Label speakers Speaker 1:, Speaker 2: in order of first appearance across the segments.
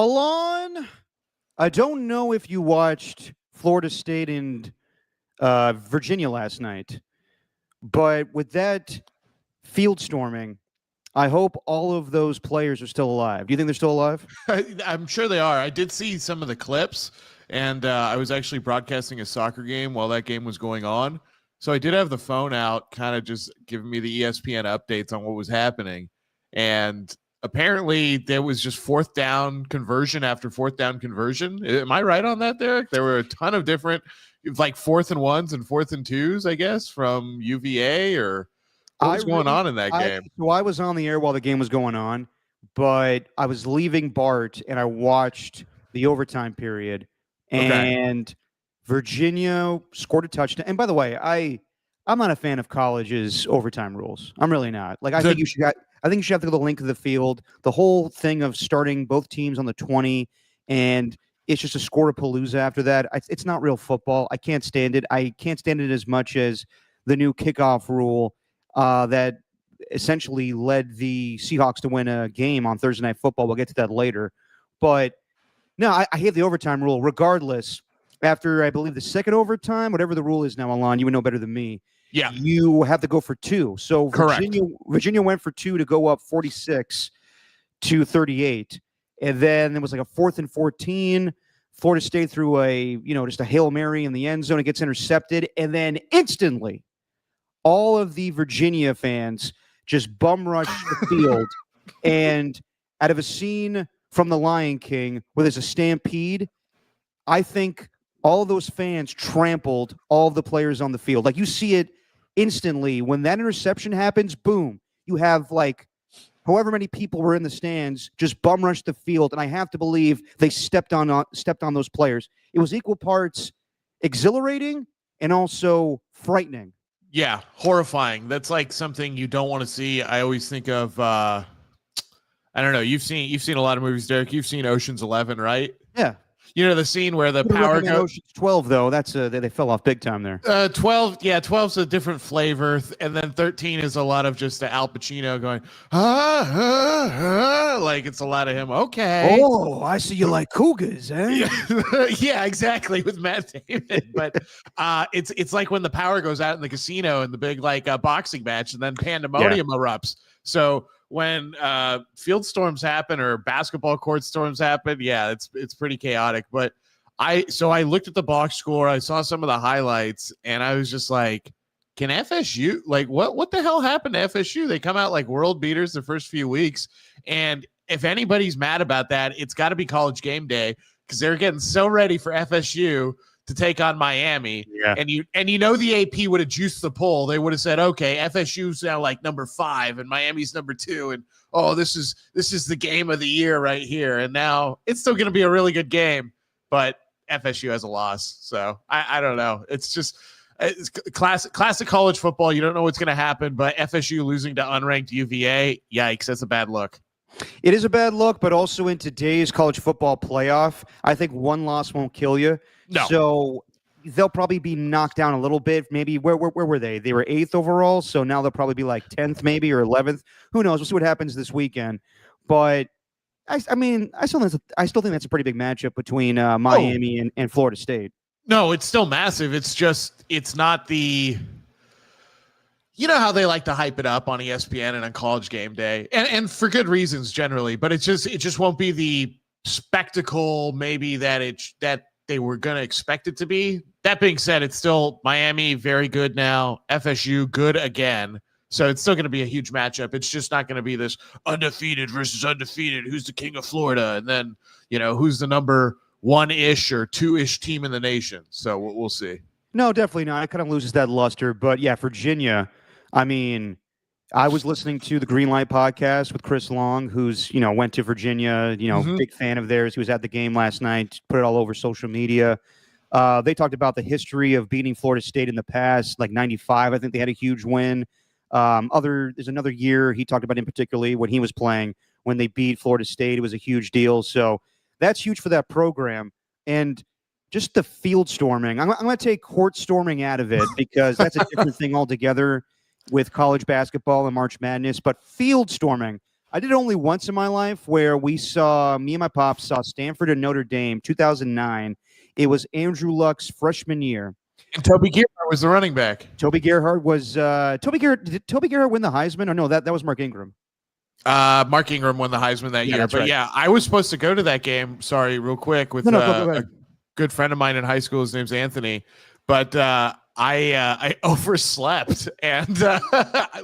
Speaker 1: Alon, I don't know if you watched Florida State and Virginia last night, but with that field storming, I hope all of those players are still alive. Do you think they're still alive?
Speaker 2: I'm sure they are. I did see some of the clips, and I was actually broadcasting a soccer game while that game was going on. So I did have the phone out, kind of just giving me the ESPN updates on what was happening. And apparently there was just fourth down conversion after fourth down conversion. Am I right on that, Derek? There were a ton of different, like 4th and 1s and 4th and 2s, I guess, from UVA or what was going on in that game?
Speaker 1: So I was on the air while the game was going on, but I was leaving Bart and I watched the overtime period, and Virginia scored a touchdown. And by the way, I'm not a fan of college's overtime rules. I'm really not. Like I think you should have to go the length of the field. The whole thing of starting both teams on the 20 and it's just a score-a-palooza after that. It's not real football. I can't stand it. I can't stand it as much as the new kickoff rule that essentially led the Seahawks to win a game on Thursday Night Football. We'll get to that later. But no, I hate the overtime rule. Regardless, after I believe the second overtime, whatever the rule is now, Alon, you would know better than me.
Speaker 2: Yeah,
Speaker 1: you have to go for 2. So
Speaker 2: correct.
Speaker 1: Virginia went for 2 to go up 46-38, and then there was like a 4th and 14. Florida State threw just a Hail Mary in the end zone. It gets intercepted, and then instantly, all of the Virginia fans just bum rush the field. And out of a scene from The Lion King where there's a stampede, I think all of those fans trampled all of the players on the field. Like you see it instantly when that interception happens, boom, you have like however many people were in the stands just bum rush the field. And I have to believe they stepped on those players. It was equal parts exhilarating and also frightening.
Speaker 2: Yeah, horrifying. That's like something you don't want to see. I always think of I don't know, you've seen a lot of movies, Derek. You've seen Ocean's 11, right?
Speaker 1: Yeah.
Speaker 2: You know the scene where the power goes.
Speaker 1: Ocean's 12, though. That's they fell off big time there.
Speaker 2: 12, yeah, 12's a different flavor, and then 13 is a lot of just Al Pacino going, like it's a lot of him. Okay.
Speaker 1: Oh, I see you like cougars, eh?
Speaker 2: Yeah, exactly, with Matt Damon. But it's like when the power goes out in the casino in the big boxing match, and then pandemonium erupts. So when field storms happen or basketball court storms happen, yeah, it's pretty chaotic. But I looked at the box score, I saw some of the highlights, and I was just like, can FSU, like what the hell happened to FSU? They come out like world beaters the first few weeks, and if anybody's mad about that, it's got to be College Game Day, because they're getting so ready for FSU to take on Miami.
Speaker 1: Yeah.
Speaker 2: And the AP would have juiced the poll. They would have said, okay, FSU's now like number 5 and Miami's number 2. And this is the game of the year right here. And now it's still going to be a really good game, but FSU has a loss. So I don't know. It's just it's classic college football. You don't know what's going to happen, but FSU losing to unranked UVA, yikes, that's a bad look.
Speaker 1: It is a bad look, but also in today's college football playoff, I think one loss won't kill you.
Speaker 2: No.
Speaker 1: So they'll probably be knocked down a little bit. Maybe where were they? They were 8th overall, so now they'll probably be like 10th maybe or 11th. Who knows? We'll see what happens this weekend. But I still think that's a pretty big matchup between Miami and Florida State.
Speaker 2: No, it's still massive. It's just it's not the. You know how they like to hype it up on ESPN and on College Game Day, and for good reasons generally, but it just won't be the spectacle maybe that they were going to expect it to be. That being said, it's still Miami very good now, FSU good again, so it's still going to be a huge matchup. It's just not going to be this undefeated versus undefeated, who's the king of Florida, and then who's the number 1-ish or 2-ish team in the nation. So we'll see.
Speaker 1: No, definitely not. It kind of loses that luster, but yeah, Virginia. I mean, I was listening to the Green Light podcast with Chris Long, who's, went to Virginia, big fan of theirs. He was at the game last night, put it all over social media. They talked about the history of beating Florida State in the past, like 95. I think they had a huge win. There's another year he talked about in particularly when he was playing, when they beat Florida State. It was a huge deal. So that's huge for that program. And just the field storming. I'm going to take court storming out of it because that's a different thing altogether with college basketball and March Madness. But field storming, I did it only once in my life where me and my pops saw Stanford and Notre Dame, 2009. It was Andrew Luck's freshman year.
Speaker 2: And Toby Gerhart was the running back.
Speaker 1: Toby Gerhart was Toby Gerhart. Did Toby Gerhart win the Heisman? Or no, that was Mark Ingram.
Speaker 2: Mark Ingram won the Heisman that year. But
Speaker 1: right.
Speaker 2: yeah, I was supposed to go to that game. Sorry, real quick with
Speaker 1: go
Speaker 2: a good friend of mine in high school. His name's Anthony. But I overslept and I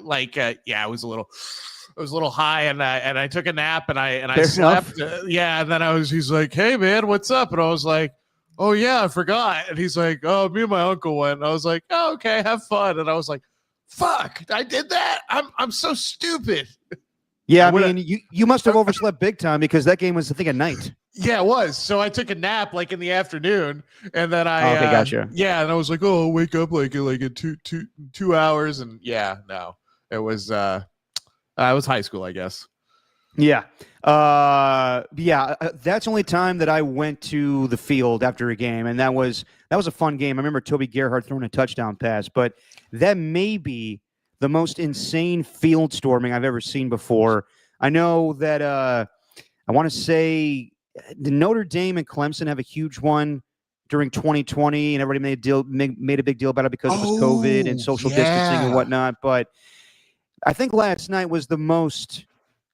Speaker 2: was a little high and I took a nap and I slept. And then he's like, "Hey man, what's up?" And I was like, "Oh yeah, I forgot." And he's like, "Oh, me and my uncle went." And I was like, "Oh, okay, have fun." And I was like, "Fuck, I did that. I'm so stupid."
Speaker 1: Yeah, I mean, you must have overslept big time because that game was, I think, at night.
Speaker 2: Yeah, it was. So I took a nap like in the afternoon, and then
Speaker 1: okay, gotcha.
Speaker 2: Yeah, and I was like, "Oh, I'll wake up like in 2 hours," and it was high school, I guess.
Speaker 1: Yeah. That's the only time that I went to the field after a game, and that was a fun game. I remember Toby Gerhart throwing a touchdown pass, but that may be the most insane field storming I've ever seen before. I know that I want to say the Notre Dame and Clemson have a huge one during 2020, and everybody made a big deal about it because it was COVID and social distancing and whatnot. But I think last night was the most,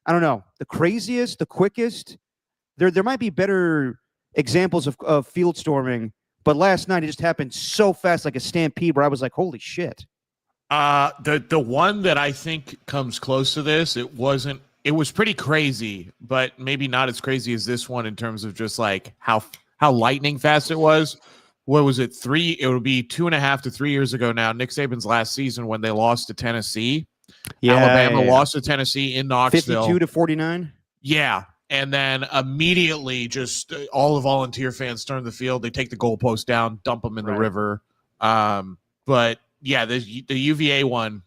Speaker 1: I don't know, the craziest, the quickest. There might be better examples of field storming, but last night it just happened so fast, like a stampede, where I was like, holy shit.
Speaker 2: The one that I think comes close to this, it was pretty crazy, but maybe not as crazy as this one in terms of just like how lightning fast it was. What was it? It would be 2.5 to 3 years ago now. Nick Saban's last season when they lost to Tennessee. Alabama lost to Tennessee in Knoxville.
Speaker 1: 52-49.
Speaker 2: Yeah. And then immediately just all the volunteer fans storm the field. They take the goalpost down, dump them in the river. But yeah, the UVA one,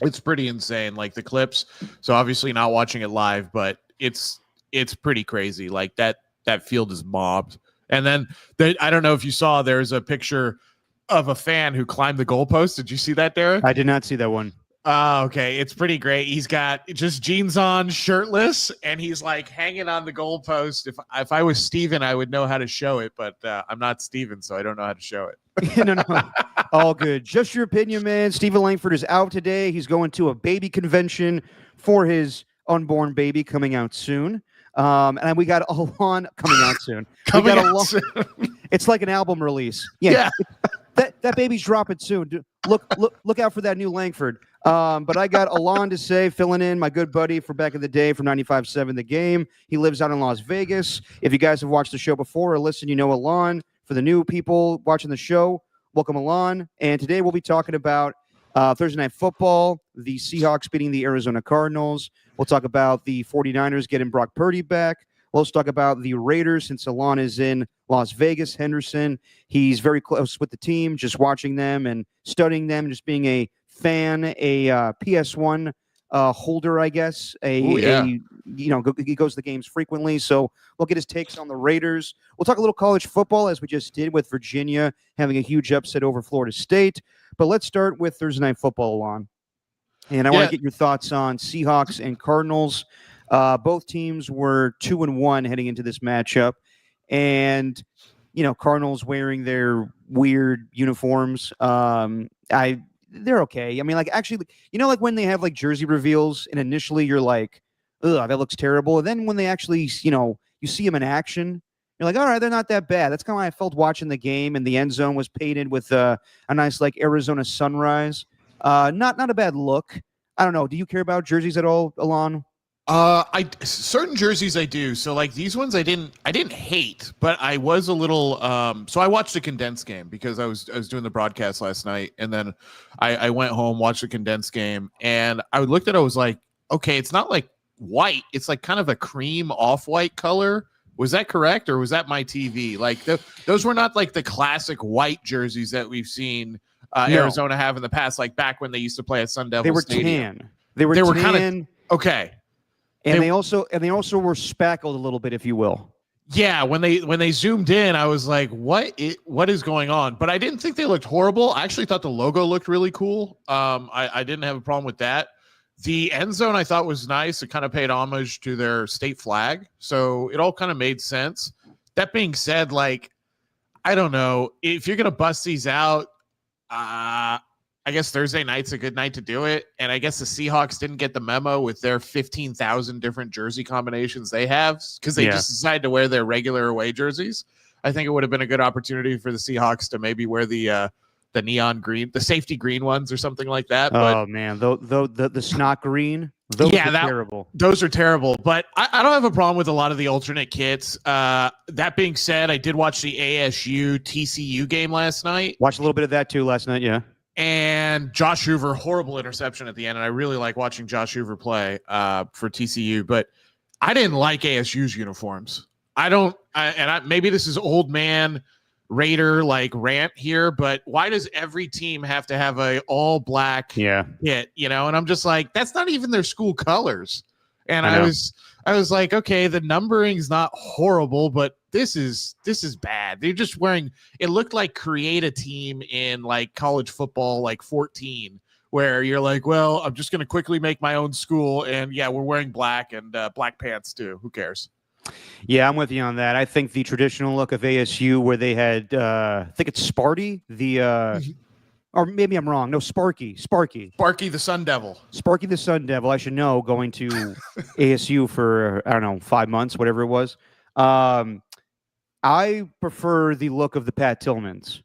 Speaker 2: it's pretty insane. Like the clips. So obviously not watching it live, but it's pretty crazy. Like that field is mobbed. And then I don't know if you saw, there's a picture of a fan who climbed the goalpost. Did you see that, Derek?
Speaker 1: I did not see that one.
Speaker 2: Okay. It's pretty great. He's got just jeans on, shirtless, and he's like hanging on the goalpost. If I was Steven, I would know how to show it, but I'm not Steven, so I don't know how to show it.
Speaker 1: No. All good. Just your opinion, man. Stephen Langford is out today. He's going to a baby convention for his unborn baby coming out soon. And we got Alon coming out soon. Soon. It's like an album release. Yeah. That baby's dropping soon. Look out for that new Langford. But I got Alon to say, filling in, my good buddy for back in the day from 95.7 The Game. He lives out in Las Vegas. If you guys have watched the show before or listened, you know Alon. For the new people watching the show, welcome Alon. And today we'll be talking about Thursday Night Football, the Seahawks beating the Arizona Cardinals. We'll talk about the 49ers getting Brock Purdy back. We'll also talk about the Raiders, since Alon is in Las Vegas, Henderson. He's very close with the team, just watching them and studying them, just being a fan, a PS1 holder, I guess. He goes to the games frequently, so we'll get his takes on the Raiders. We'll talk a little college football, as we just did with Virginia having a huge upset over Florida State. But let's start with Thursday Night Football, Alon. And I want to get your thoughts on Seahawks and Cardinals. Both teams were 2-1 heading into this matchup. And, Cardinals wearing their weird uniforms. They're okay. I mean, like, actually, like when they have like jersey reveals and initially you're like, ugh, that looks terrible. And then when they actually, you see them in action, you're like, all right, they're not that bad. That's kind of how I felt watching the game, and the end zone was painted with a nice like Arizona sunrise. Not a bad look. I don't know. Do you care about jerseys at all, Alon?
Speaker 2: Certain jerseys I do. So like these ones I didn't hate, but I was a little so I watched a condensed game because I was doing the broadcast last night, and then I went home, watched the condensed game, and I looked at it, I was like, okay, it's not like white, it's like kind of a cream off-white color. Was that correct, or was that my TV? Like those were not like the classic white jerseys that we've seen Arizona have in the past, like back when they used to play at Sun Devil
Speaker 1: They were
Speaker 2: Stadium.
Speaker 1: tan. They were tan.
Speaker 2: Kind of okay.
Speaker 1: And they also were spackled a little bit, if you will.
Speaker 2: Yeah, when they zoomed in, I was like, what is going on? But I didn't think they looked horrible. I actually thought the logo looked really cool. I didn't have a problem with that. The end zone I thought was nice. It kind of paid homage to their state flag. So it all kind of made sense. That being said, like, I don't know. If you're going to bust these out, I guess Thursday night's a good night to do it. And I guess the Seahawks didn't get the memo with their 15,000 different jersey combinations they have because they just decided to wear their regular away jerseys. I think it would have been a good opportunity for the Seahawks to maybe wear the neon green, the safety green ones or something like that.
Speaker 1: Oh, man, the snot green, those are terrible.
Speaker 2: Those are terrible, but I don't have a problem with a lot of the alternate kits. That being said, I did watch the ASU TCU game last night.
Speaker 1: Watched a little bit of that too last night, yeah.
Speaker 2: And Josh Hoover, horrible interception at the end, and I really like watching Josh Hoover play for TCU, but I didn't like ASU's uniforms. Maybe this is old man Raider like rant here, but why does every team have to have a all black kit, you know? And I'm just like, that's not even their school colors. And I was like, okay, the numbering's not horrible, but this is bad. They're just wearing, it looked like create a team in like college football, like 14, where you're like, well, I'm just going to quickly make my own school. And yeah, we're wearing black and black pants too. Who cares?
Speaker 1: Yeah, I'm with you on that. I think the traditional look of ASU where they had, I think it's Sparty, or maybe I'm wrong. No, Sparky
Speaker 2: the Sun Devil.
Speaker 1: Sparky the Sun Devil. I should know, going to ASU for, I don't know, 5 months, whatever it was. I prefer the look of the Pat Tillmans,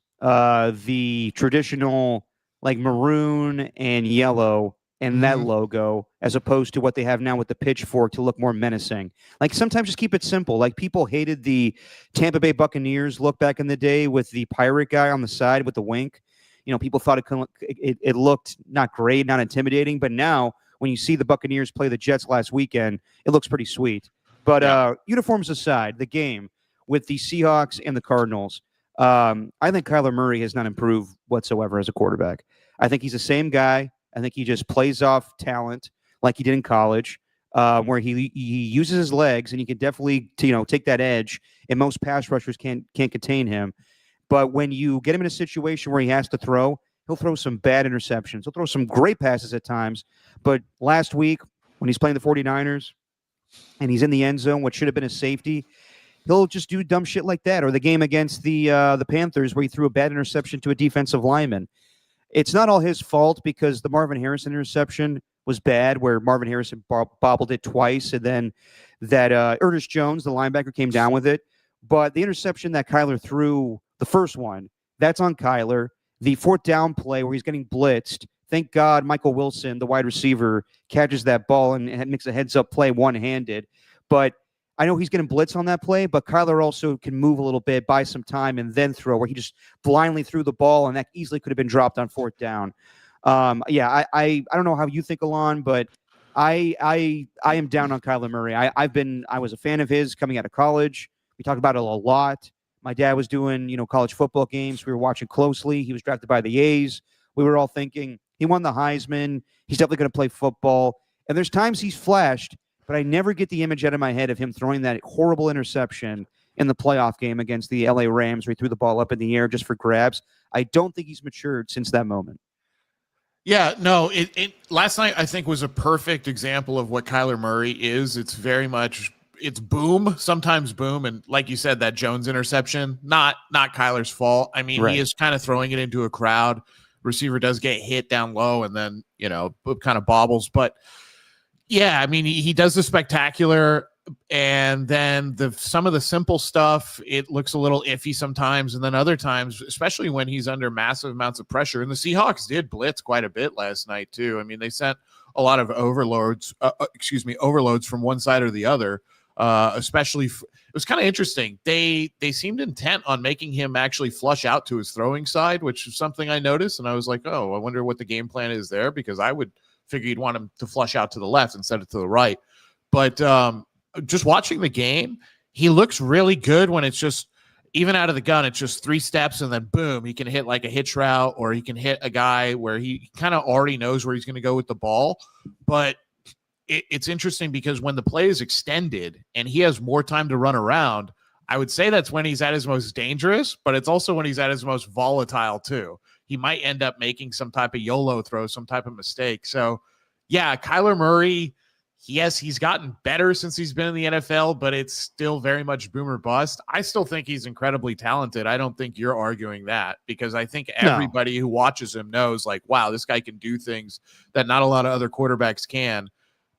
Speaker 1: the traditional like maroon and yellow and that logo, as opposed to what they have now with the pitchfork to look more menacing. Like, sometimes just keep it simple. Like, people hated the Tampa Bay Buccaneers look back in the day with the pirate guy on the side with the wink. You know, people thought it looked not great, not intimidating. But now, when you see the Buccaneers play the Jets last weekend, it looks pretty sweet. But uniforms aside, the game with the Seahawks and the Cardinals, I think Kyler Murray has not improved whatsoever as a quarterback. I think he's the same guy. I think he just plays off talent like he did in college, where he uses his legs, and he can definitely take that edge, and most pass rushers can't contain him. But when you get him in a situation where he has to throw, he'll throw some bad interceptions. He'll throw some great passes at times. But last week, when he's playing the 49ers and he's in the end zone, what should have been a safety, he'll just do dumb shit like that. Or the game against the Panthers where he threw a bad interception to a defensive lineman. It's not all his fault, because the Marvin Harrison interception was bad, where Marvin Harrison bobbled it twice, and then that Ernest Jones, the linebacker, came down with it. But the interception that Kyler threw, the first one, that's on Kyler. The fourth down play where he's getting blitzed, thank God Michael Wilson, the wide receiver, catches that ball and makes a heads-up play one-handed. But I know he's getting blitz on that play, but Kyler also can move a little bit, buy some time, and then throw, where he just blindly threw the ball, and that easily could have been dropped on fourth down. I don't know how you think, Alon, but I am down on Kyler Murray. I was a fan of his coming out of college. We talked about it a lot. My dad was doing, college football games. We were watching closely. He was drafted by the A's. We were all thinking he won the Heisman. He's definitely going to play football. And there's times he's flashed, but I never get the image out of my head of him throwing that horrible interception in the playoff game against the LA Rams, where he threw the ball up in the air just for grabs. I don't think he's matured since that moment.
Speaker 2: Yeah, no, last night I think was a perfect example of what Kyler Murray is. It's very much, it's boom, sometimes boom. And like you said, that Jones interception, not Kyler's fault. I mean, He is kind of throwing it into a crowd. Receiver does get hit down low and then, kind of bobbles. But yeah, I mean, he does the spectacular, and then some of the simple stuff, it looks a little iffy sometimes, and then other times, especially when he's under massive amounts of pressure. And the Seahawks did blitz quite a bit last night too. I mean, they sent a lot of overloads from one side or the other. Especially, it was kind of interesting. They seemed intent on making him actually flush out to his throwing side, which is something I noticed, and I was like, oh, I wonder what the game plan is there, because I would figure you'd want him to flush out to the left instead of to the right. But just watching the game, he looks really good when it's just, even out of the gun, it's just 3 steps and then boom, he can hit like a hitch route, or he can hit a guy where he kind of already knows where he's going to go with the ball. But it's interesting, because when the play is extended and he has more time to run around, I would say that's when he's at his most dangerous, but it's also when he's at his most volatile too. He might end up making some type of YOLO throw, some type of mistake. So yeah, Kyler Murray, yes, he's gotten better since he's been in the NFL, but it's still very much boomer bust. I still think he's incredibly talented. I don't think you're arguing that, because I think everybody who watches him knows, like, wow, this guy can do things that not a lot of other quarterbacks can.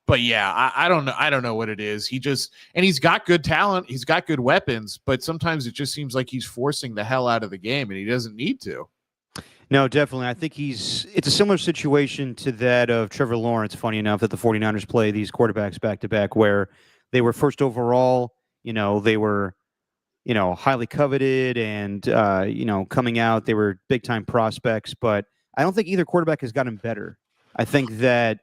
Speaker 2: But yeah, I don't know. I don't know what it is. He's got good talent. He's got good weapons, but sometimes it just seems like he's forcing the hell out of the game, and he doesn't need to.
Speaker 1: No, definitely. I think it's a similar situation to that of Trevor Lawrence, funny enough, that the 49ers play these quarterbacks back to back, where they were first overall, they were, highly coveted and, coming out, they were big time prospects, but I don't think either quarterback has gotten better. I think that,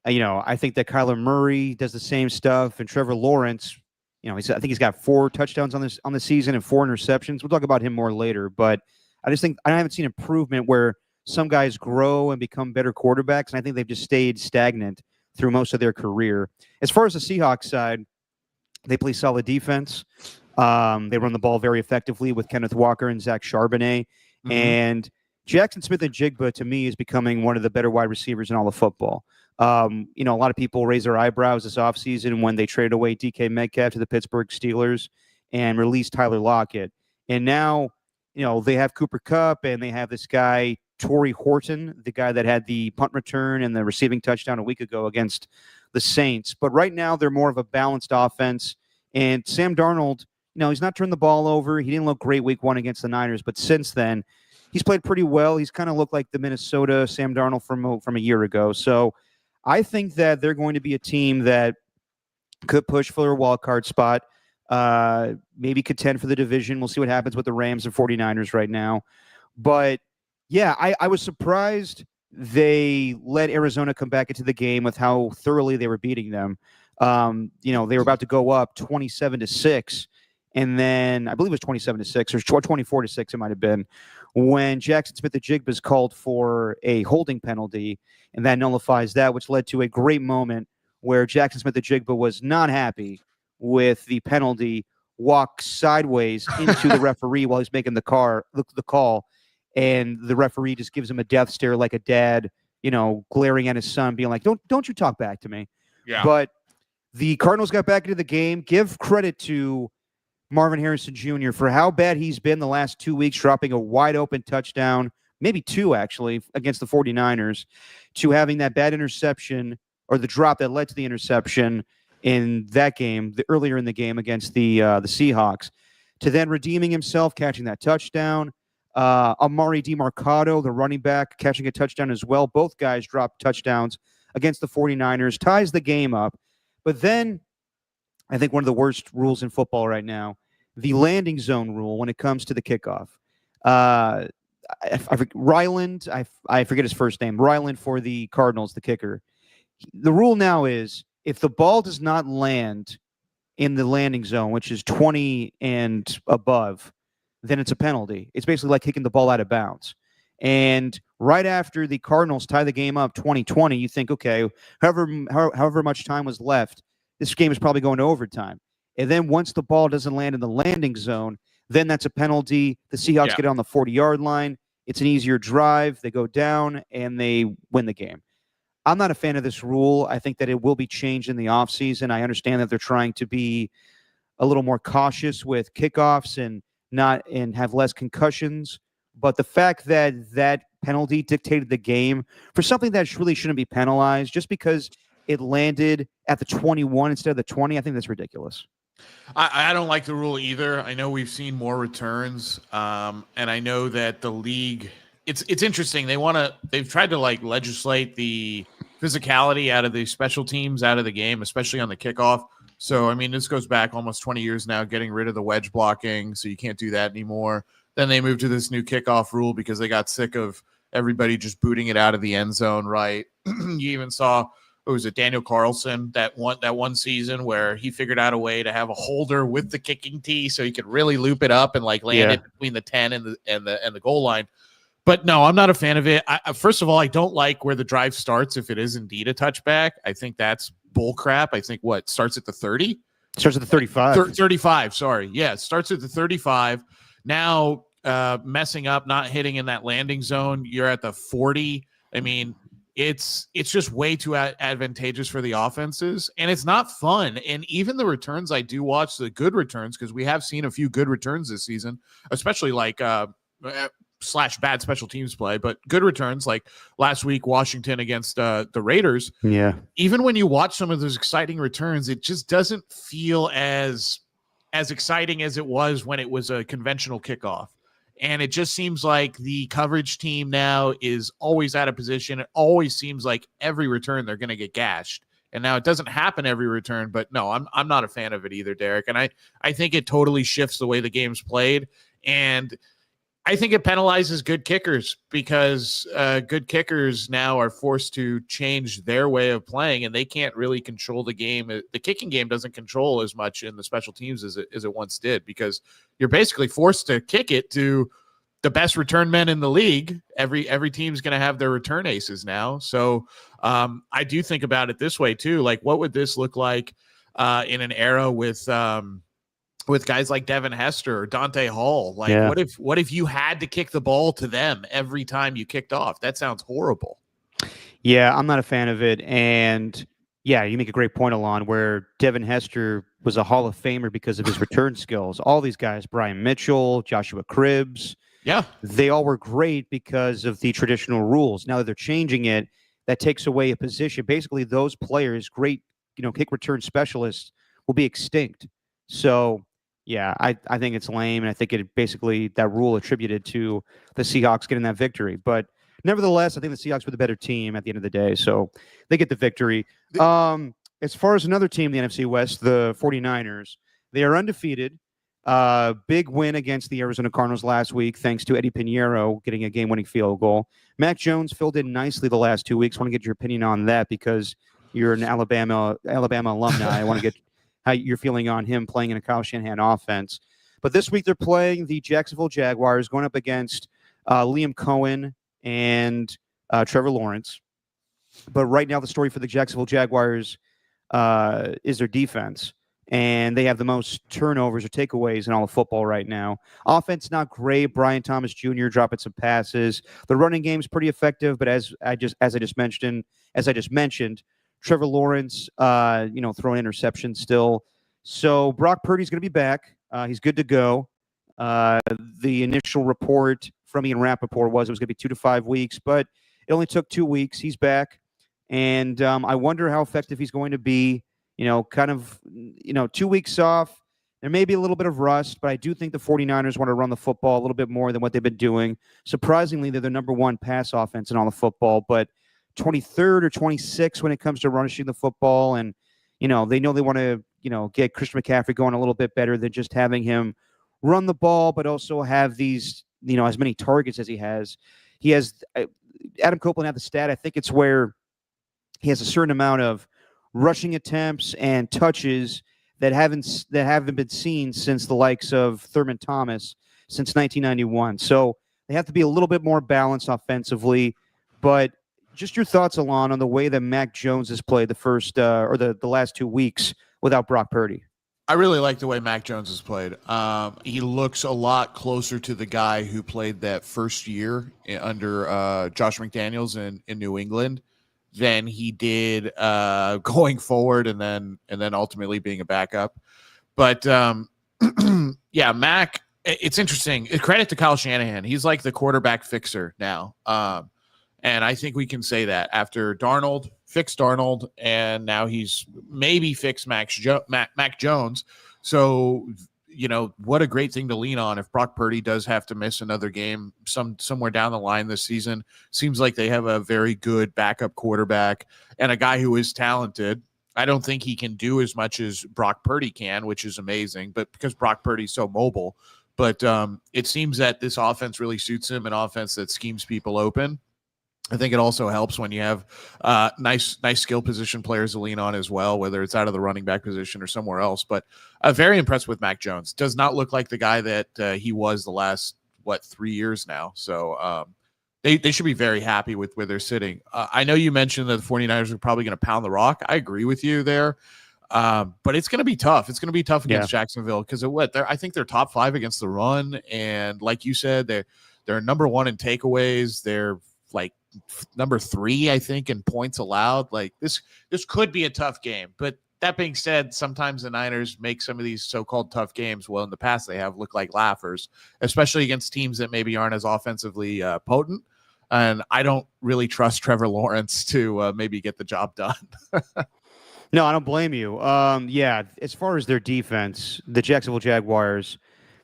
Speaker 1: I think that Kyler Murray does the same stuff, and Trevor Lawrence, I think he's got 4 touchdowns on the season and 4 interceptions. We'll talk about him more later, but I just think I haven't seen improvement where some guys grow and become better quarterbacks, and I think they've just stayed stagnant through most of their career. As far as the Seahawks side, they play solid defense. They run the ball very effectively with Kenneth Walker and Zach Charbonnet. Mm-hmm. And Jackson Smith-Njigba, to me, is becoming one of the better wide receivers in all of football. A lot of people raised their eyebrows this offseason when they traded away DK Metcalf to the Pittsburgh Steelers and released Tyler Lockett. And now, they have Cooper Kupp and they have this guy, Torrey Horton, the guy that had the punt return and the receiving touchdown a week ago against the Saints. But right now, they're more of a balanced offense. And Sam Darnold, he's not turned the ball over. He didn't look great week 1 against the Niners, but since then, he's played pretty well. He's kind of looked like the Minnesota Sam Darnold from a year ago. So I think that they're going to be a team that could push for a wild card spot. Maybe contend for the division. We'll see what happens with the Rams and 49ers right now. But yeah, I was surprised they let Arizona come back into the game with how thoroughly they were beating them. They were about to go up 27-6, and then I believe it was 27-6 or 24-6. It might have been when Jackson Smith-Njigba is called for a holding penalty, and that nullifies that, which led to a great moment where Jackson Smith-Njigba was not happy with the penalty, walks sideways into the referee while he's making the call, and the referee just gives him a death stare like a dad, glaring at his son, being like, "Don't you talk back to me."
Speaker 2: Yeah.
Speaker 1: But the Cardinals got back into the game. Give credit to Marvin Harrison Jr. for how bad he's been the last 2 weeks, dropping a wide open touchdown, maybe 2 actually, against the 49ers, to having that bad interception or the drop that led to the interception in that game, earlier in the game against the Seahawks, to then redeeming himself, catching that touchdown. Amari DiMarcado, the running back, catching a touchdown as well. Both guys dropped touchdowns against the 49ers, ties the game up. But then I think one of the worst rules in football right now, the landing zone rule when it comes to the kickoff. Ryland, I forget his first name, Ryland for the Cardinals, the kicker. The rule now is if the ball does not land in the landing zone, which is 20 and above, then it's a penalty. It's basically like kicking the ball out of bounds. And right after the Cardinals tie the game up 20-20, you think, okay, however much time was left, this game is probably going to overtime. And then once the ball doesn't land in the landing zone, then that's a penalty. The Seahawks get on the 40-yard line. It's an easier drive. They go down, and they win the game. I'm not a fan of this rule. I think that it will be changed in the offseason. I understand that they're trying to be a little more cautious with kickoffs and have less concussions. But the fact that that penalty dictated the game for something that really shouldn't be penalized just because it landed at the 21 instead of the 20, I think that's ridiculous.
Speaker 2: I don't like the rule either. I know we've seen more returns, and I know that the league. It's interesting. They've tried to legislate the physicality out of the special teams out of the game, especially on the kickoff. So I mean, this goes back almost 20 years now, getting rid of the wedge blocking, so you can't do that anymore. Then they moved to this new kickoff rule because they got sick of everybody just booting it out of the end zone. Right? You even saw. Was it Daniel Carlson that one season where he figured out a way to have a holder with the kicking tee so he could really loop it up and land it between the 10 and the goal line. But no, I'm not a fan of it. First of all, I don't like where the drive starts if it is indeed a touchback. I think that's bull crap. I think starts at the 30?
Speaker 1: Starts at the 35.
Speaker 2: 35, sorry. Yeah, it starts at the 35. Now messing up, not hitting in that landing zone, you're at the 40. I mean, it's just way too advantageous for the offenses, and it's not fun. And even the returns I do watch, the good returns, because we have seen a few good returns this season, especially like slash bad special teams play, but good returns like last week, Washington against the Raiders.
Speaker 1: Yeah.
Speaker 2: Even when you watch some of those exciting returns, it just doesn't feel as exciting as it was when it was a conventional kickoff. And it just seems like the coverage team now is always out of position. It always seems like every return they're going to get gashed. And now it doesn't happen every return, but no, I'm not a fan of it either, Derek. And I think it totally shifts the way the game's played. And I think it penalizes good kickers because good kickers now are forced to change their way of playing, and they can't really control the game. The kicking game doesn't control as much in the special teams as it once did, because you're basically forced to kick it to the best return men in the league. Every team's going to have their return aces now. So I do think about it this way too. Like, what would this look like in an era with guys like Devin Hester or Dante Hall? Like,
Speaker 1: Yeah.
Speaker 2: what if you had to kick the ball to them every time you kicked off? That sounds horrible.
Speaker 1: Yeah, I'm not a fan of it. And yeah, you make a great point, Alon, where Devin Hester was a Hall of Famer because of his return skills. All these guys, Brian Mitchell, Joshua Cribbs,
Speaker 2: yeah,
Speaker 1: they all were great because of the traditional rules. Now that they're changing it, that takes away a position. Basically, those players, great, kick return specialists, will be extinct. So yeah, I think it's lame, and I think it basically that rule attributed to the Seahawks getting that victory. But nevertheless, I think the Seahawks were the better team at the end of the day, so they get the victory. As far as another team in the NFC West, the 49ers, they are undefeated. Big win against the Arizona Cardinals last week, thanks to Eddie Pinheiro getting a game-winning field goal. Mac Jones filled in nicely the last 2 weeks. I want to get your opinion on that because you're an Alabama alumni. I want to get how you're feeling on him playing in a Kyle Shanahan offense. But this week they're playing the Jacksonville Jaguars, going up against Liam Cohen and Trevor Lawrence. But right now the story for the Jacksonville Jaguars is their defense. And they have the most turnovers or takeaways in all of football right now. Offense not great. Brian Thomas Jr. dropping some passes. The running game's pretty effective, but as I just mentioned, Trevor Lawrence, throwing interceptions still. So Brock Purdy's going to be back. He's good to go. The initial report from Ian Rappaport was it was going to be 2 to 5 weeks, but it only took 2 weeks. He's back. And I wonder how effective he's going to be. 2 weeks off. There may be a little bit of rust, but I do think the 49ers want to run the football a little bit more than what they've been doing. Surprisingly, they're the number one pass offense in all of football, but 23rd or 26th when it comes to rushing the football. And, they know they want to, get Christian McCaffrey going a little bit better than just having him run the ball, but also have these, as many targets as he has. He has, Adam Copeland had the stat, I think it's where he has a certain amount of rushing attempts and touches that haven't been seen since the likes of Thurman Thomas since 1991. So they have to be a little bit more balanced offensively. But just your thoughts, Alon, on the way that Mac Jones has played the first the last 2 weeks without Brock Purdy.
Speaker 2: I really like the way Mac Jones has played. He looks a lot closer to the guy who played that first year under Josh McDaniels in New England than he did going forward and then ultimately being a backup. But yeah, Mac, it's interesting. Credit to Kyle Shanahan. He's like the quarterback fixer now. And I think we can say that after Darnold fixed Darnold, and now he's maybe fixed Mac Jones. So, what a great thing to lean on if Brock Purdy does have to miss another game somewhere down the line this season. Seems like they have a very good backup quarterback and a guy who is talented. I don't think he can do as much as Brock Purdy can, which is amazing, but because Brock Purdy's so mobile. But it seems that this offense really suits him, an offense that schemes people open. I think it also helps when you have nice skill position players to lean on as well, whether it's out of the running back position or somewhere else. But very impressed with Mac Jones. Does not look like the guy that he was the last, 3 years now. So they should be very happy with where they're sitting. I know you mentioned that the 49ers are probably going to pound the rock. I agree with you there. But it's going to be tough. It's going to be tough against Jacksonville because of what? I think they're top 5 against the run. And like you said, they're number 1 in takeaways. They're like number 3, I think, in points allowed. Like this could be a tough game. But that being said, sometimes the Niners make some of these so-called tough games. Well, in the past, they have looked like laughers, especially against teams that maybe aren't as offensively potent. And I don't really trust Trevor Lawrence to maybe get the job done.
Speaker 1: No, I don't blame you. Yeah, as far as their defense, the Jacksonville Jaguars,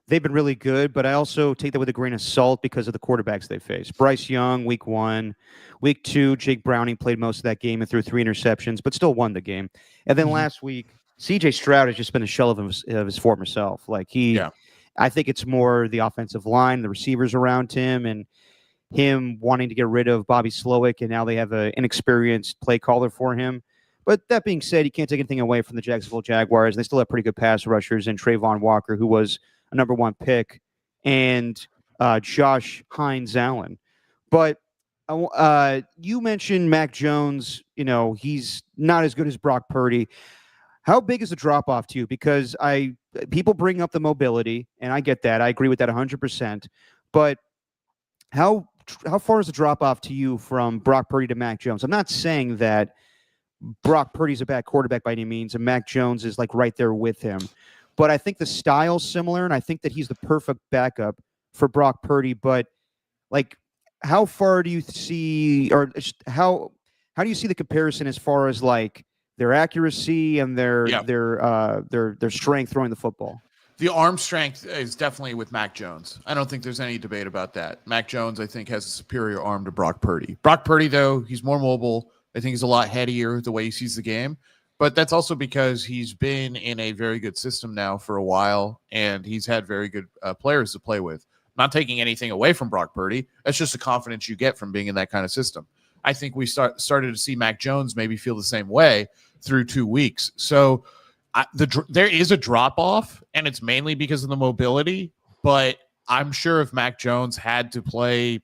Speaker 1: they've been really good, but I also take that with a grain of salt because of the quarterbacks they face. Bryce Young, week 1. Week 2, Jake Browning played most of that game and threw 3 interceptions, but still won the game. And then last week, C.J. Stroud has just been a shell of his former self. Like I think it's more the offensive line, the receivers around him, and him wanting to get rid of Bobby Slowick, and now they have an inexperienced play caller for him. But that being said, you can't take anything away from the Jacksonville Jaguars. They still have pretty good pass rushers in Trayvon Walker, who was a number 1 pick, and Josh Hines Allen. But you mentioned Mac Jones. You know, he's not as good as Brock Purdy. How big is the drop-off to you? Because people bring up the mobility, and I get that. I agree with that 100%. But how far is the drop-off to you from Brock Purdy to Mac Jones? I'm not saying that Brock Purdy's a bad quarterback by any means, and Mac Jones is like right there with him. But I think the style's similar, and I think that he's the perfect backup for Brock Purdy. But like, how far do you see, or how do you see the comparison as far as like their accuracy and their strength throwing the football?
Speaker 2: The arm strength is definitely with Mac Jones. I don't think there's any debate about that. Mac Jones, I think, has a superior arm to Brock Purdy. Brock Purdy, though, he's more mobile. I think he's a lot headier the way he sees the game. But that's also because he's been in a very good system now for a while, and he's had very good players to play with. Not taking anything away from Brock Purdy. That's just the confidence you get from being in that kind of system. I think we started to see Mac Jones maybe feel the same way through 2 weeks. So there is a drop-off, and it's mainly because of the mobility. But I'm sure if Mac Jones had to play,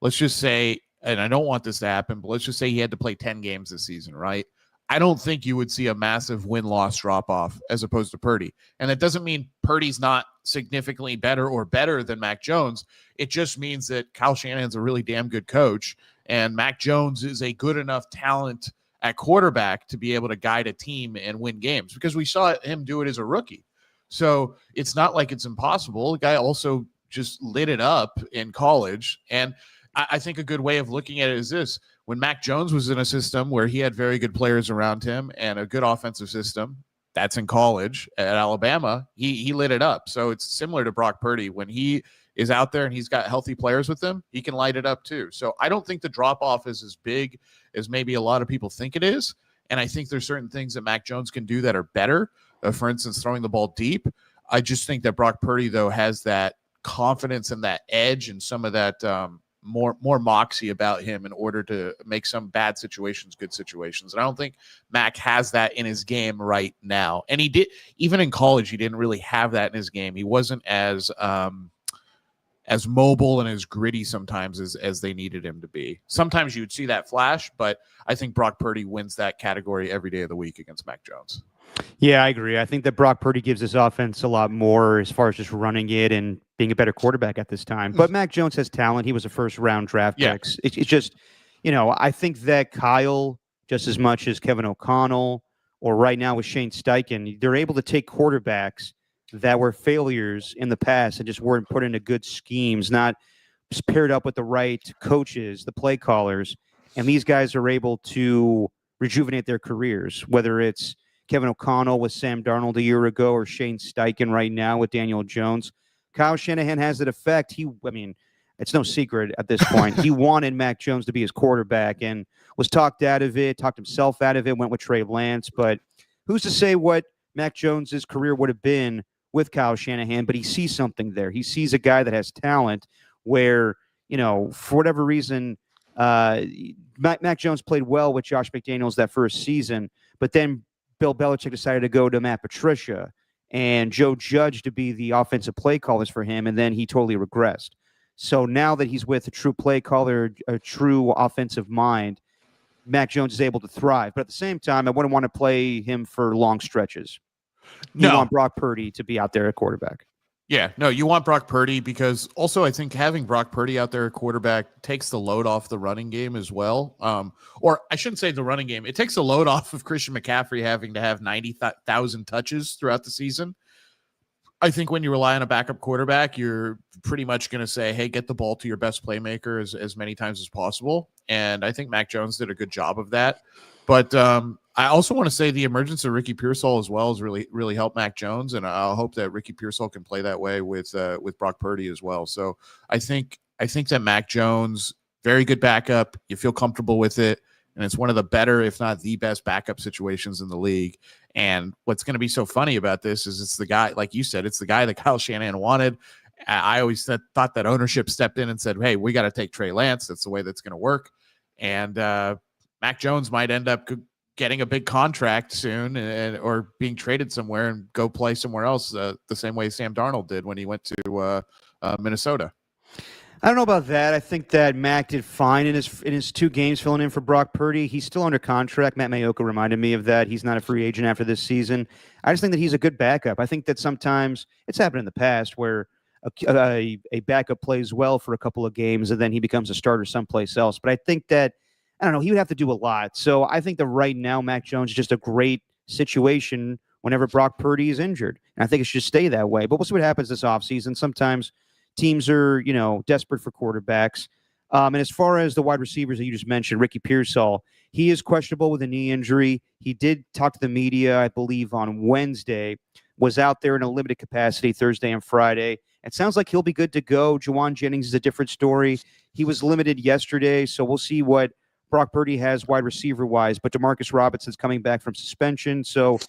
Speaker 2: let's just say, and I don't want this to happen, but let's just say he had to play 10 games this season, right? I don't think you would see a massive win-loss drop-off as opposed to Purdy. And that doesn't mean Purdy's not significantly better than Mac Jones. It just means that Kyle Shanahan's a really damn good coach, and Mac Jones is a good enough talent at quarterback to be able to guide a team and win games, because we saw him do it as a rookie. So it's not like it's impossible. The guy also just lit it up in college. And I think a good way of looking at it is this. When Mac Jones was in a system where he had very good players around him and a good offensive system, that's in college at Alabama, he lit it up. So it's similar to Brock Purdy. When he is out there and he's got healthy players with him, he can light it up too. So I don't think the drop-off is as big as maybe a lot of people think it is. And I think there's certain things that Mac Jones can do that are better. For instance, throwing the ball deep. I just think that Brock Purdy, though, has that confidence and that edge and some of that more moxie about him in order to make some bad situations good situations. And I don't think Mac has that in his game right now. And he did, even in college, he didn't really have that in his game. He wasn't as mobile and as gritty sometimes as they needed him to be. Sometimes you would see that flash, but I think Brock Purdy wins that category every day of the week against Mac Jones.
Speaker 1: Yeah, I agree. I think that Brock Purdy gives his offense a lot more as far as just running it and being a better quarterback at this time. But Mac Jones has talent. He was a first-round draft pick. It's just, I think that Kyle, just as much as Kevin O'Connell, or right now with Shane Steichen, they're able to take quarterbacks that were failures in the past and just weren't put into good schemes, not just paired up with the right coaches, the play callers. And these guys are able to rejuvenate their careers, whether it's Kevin O'Connell with Sam Darnold a year ago or Shane Steichen right now with Daniel Jones. Kyle Shanahan has that effect. It's no secret at this point. He wanted Mac Jones to be his quarterback and was talked out of it, talked himself out of it, went with Trey Lance. But who's to say what Mac Jones's career would have been with Kyle Shanahan? But he sees something there. He sees a guy that has talent where, for whatever reason, Mac Jones played well with Josh McDaniels that first season, but then Bill Belichick decided to go to Matt Patricia and Joe Judge to be the offensive play callers for him, and then he totally regressed. So now that he's with a true play caller, a true offensive mind, Mac Jones is able to thrive. But at the same time, I wouldn't want to play him for long stretches. You want Brock Purdy to be out there at quarterback.
Speaker 2: Yeah, no, you want Brock Purdy because also I think having Brock Purdy out there at quarterback takes the load off the running game as well. Or I shouldn't say the running game. It takes the load off of Christian McCaffrey having to have 90,000 touches throughout the season. I think when you rely on a backup quarterback, you're pretty much going to say, hey, get the ball to your best playmaker as many times as possible. And I think Mac Jones did a good job of that. But I also want to say the emergence of Ricky Pearsall as well has really, really helped Mac Jones. And I'll hope that Ricky Pearsall can play that way with Brock Purdy as well. So I think that Mac Jones, very good backup. You feel comfortable with it. And it's one of the better, if not the best backup situations in the league. And what's going to be so funny about this is it's the guy, like you said, it's the guy that Kyle Shanahan wanted. I always thought that ownership stepped in and said, hey, we got to take Trey Lance. That's the way that's going to work. And Mac Jones might end up getting a big contract soon or being traded somewhere and go play somewhere else the same way Sam Darnold did when he went to Minnesota.
Speaker 1: I don't know about that. I think that Mac did fine in his 2 games filling in for Brock Purdy. He's still under contract. Matt Mayoka reminded me of that. He's not a free agent after this season. I just think that he's a good backup. I think that sometimes it's happened in the past where a backup plays well for a couple of games and then he becomes a starter someplace else. But I think that, I don't know, he would have to do a lot. So I think that right now Mac Jones is just a great situation whenever Brock Purdy is injured. And I think it should stay that way. But we'll see what happens this offseason. Sometimes teams are, desperate for quarterbacks. And as far as the wide receivers that you just mentioned, Ricky Pearsall, he is questionable with a knee injury. He did talk to the media, I believe, on Wednesday, was out there in a limited capacity Thursday and Friday. It sounds like he'll be good to go. Juwan Jennings is a different story. He was limited yesterday, so we'll see what Brock Purdy has wide receiver-wise. But Demarcus Robinson's coming back from suspension. So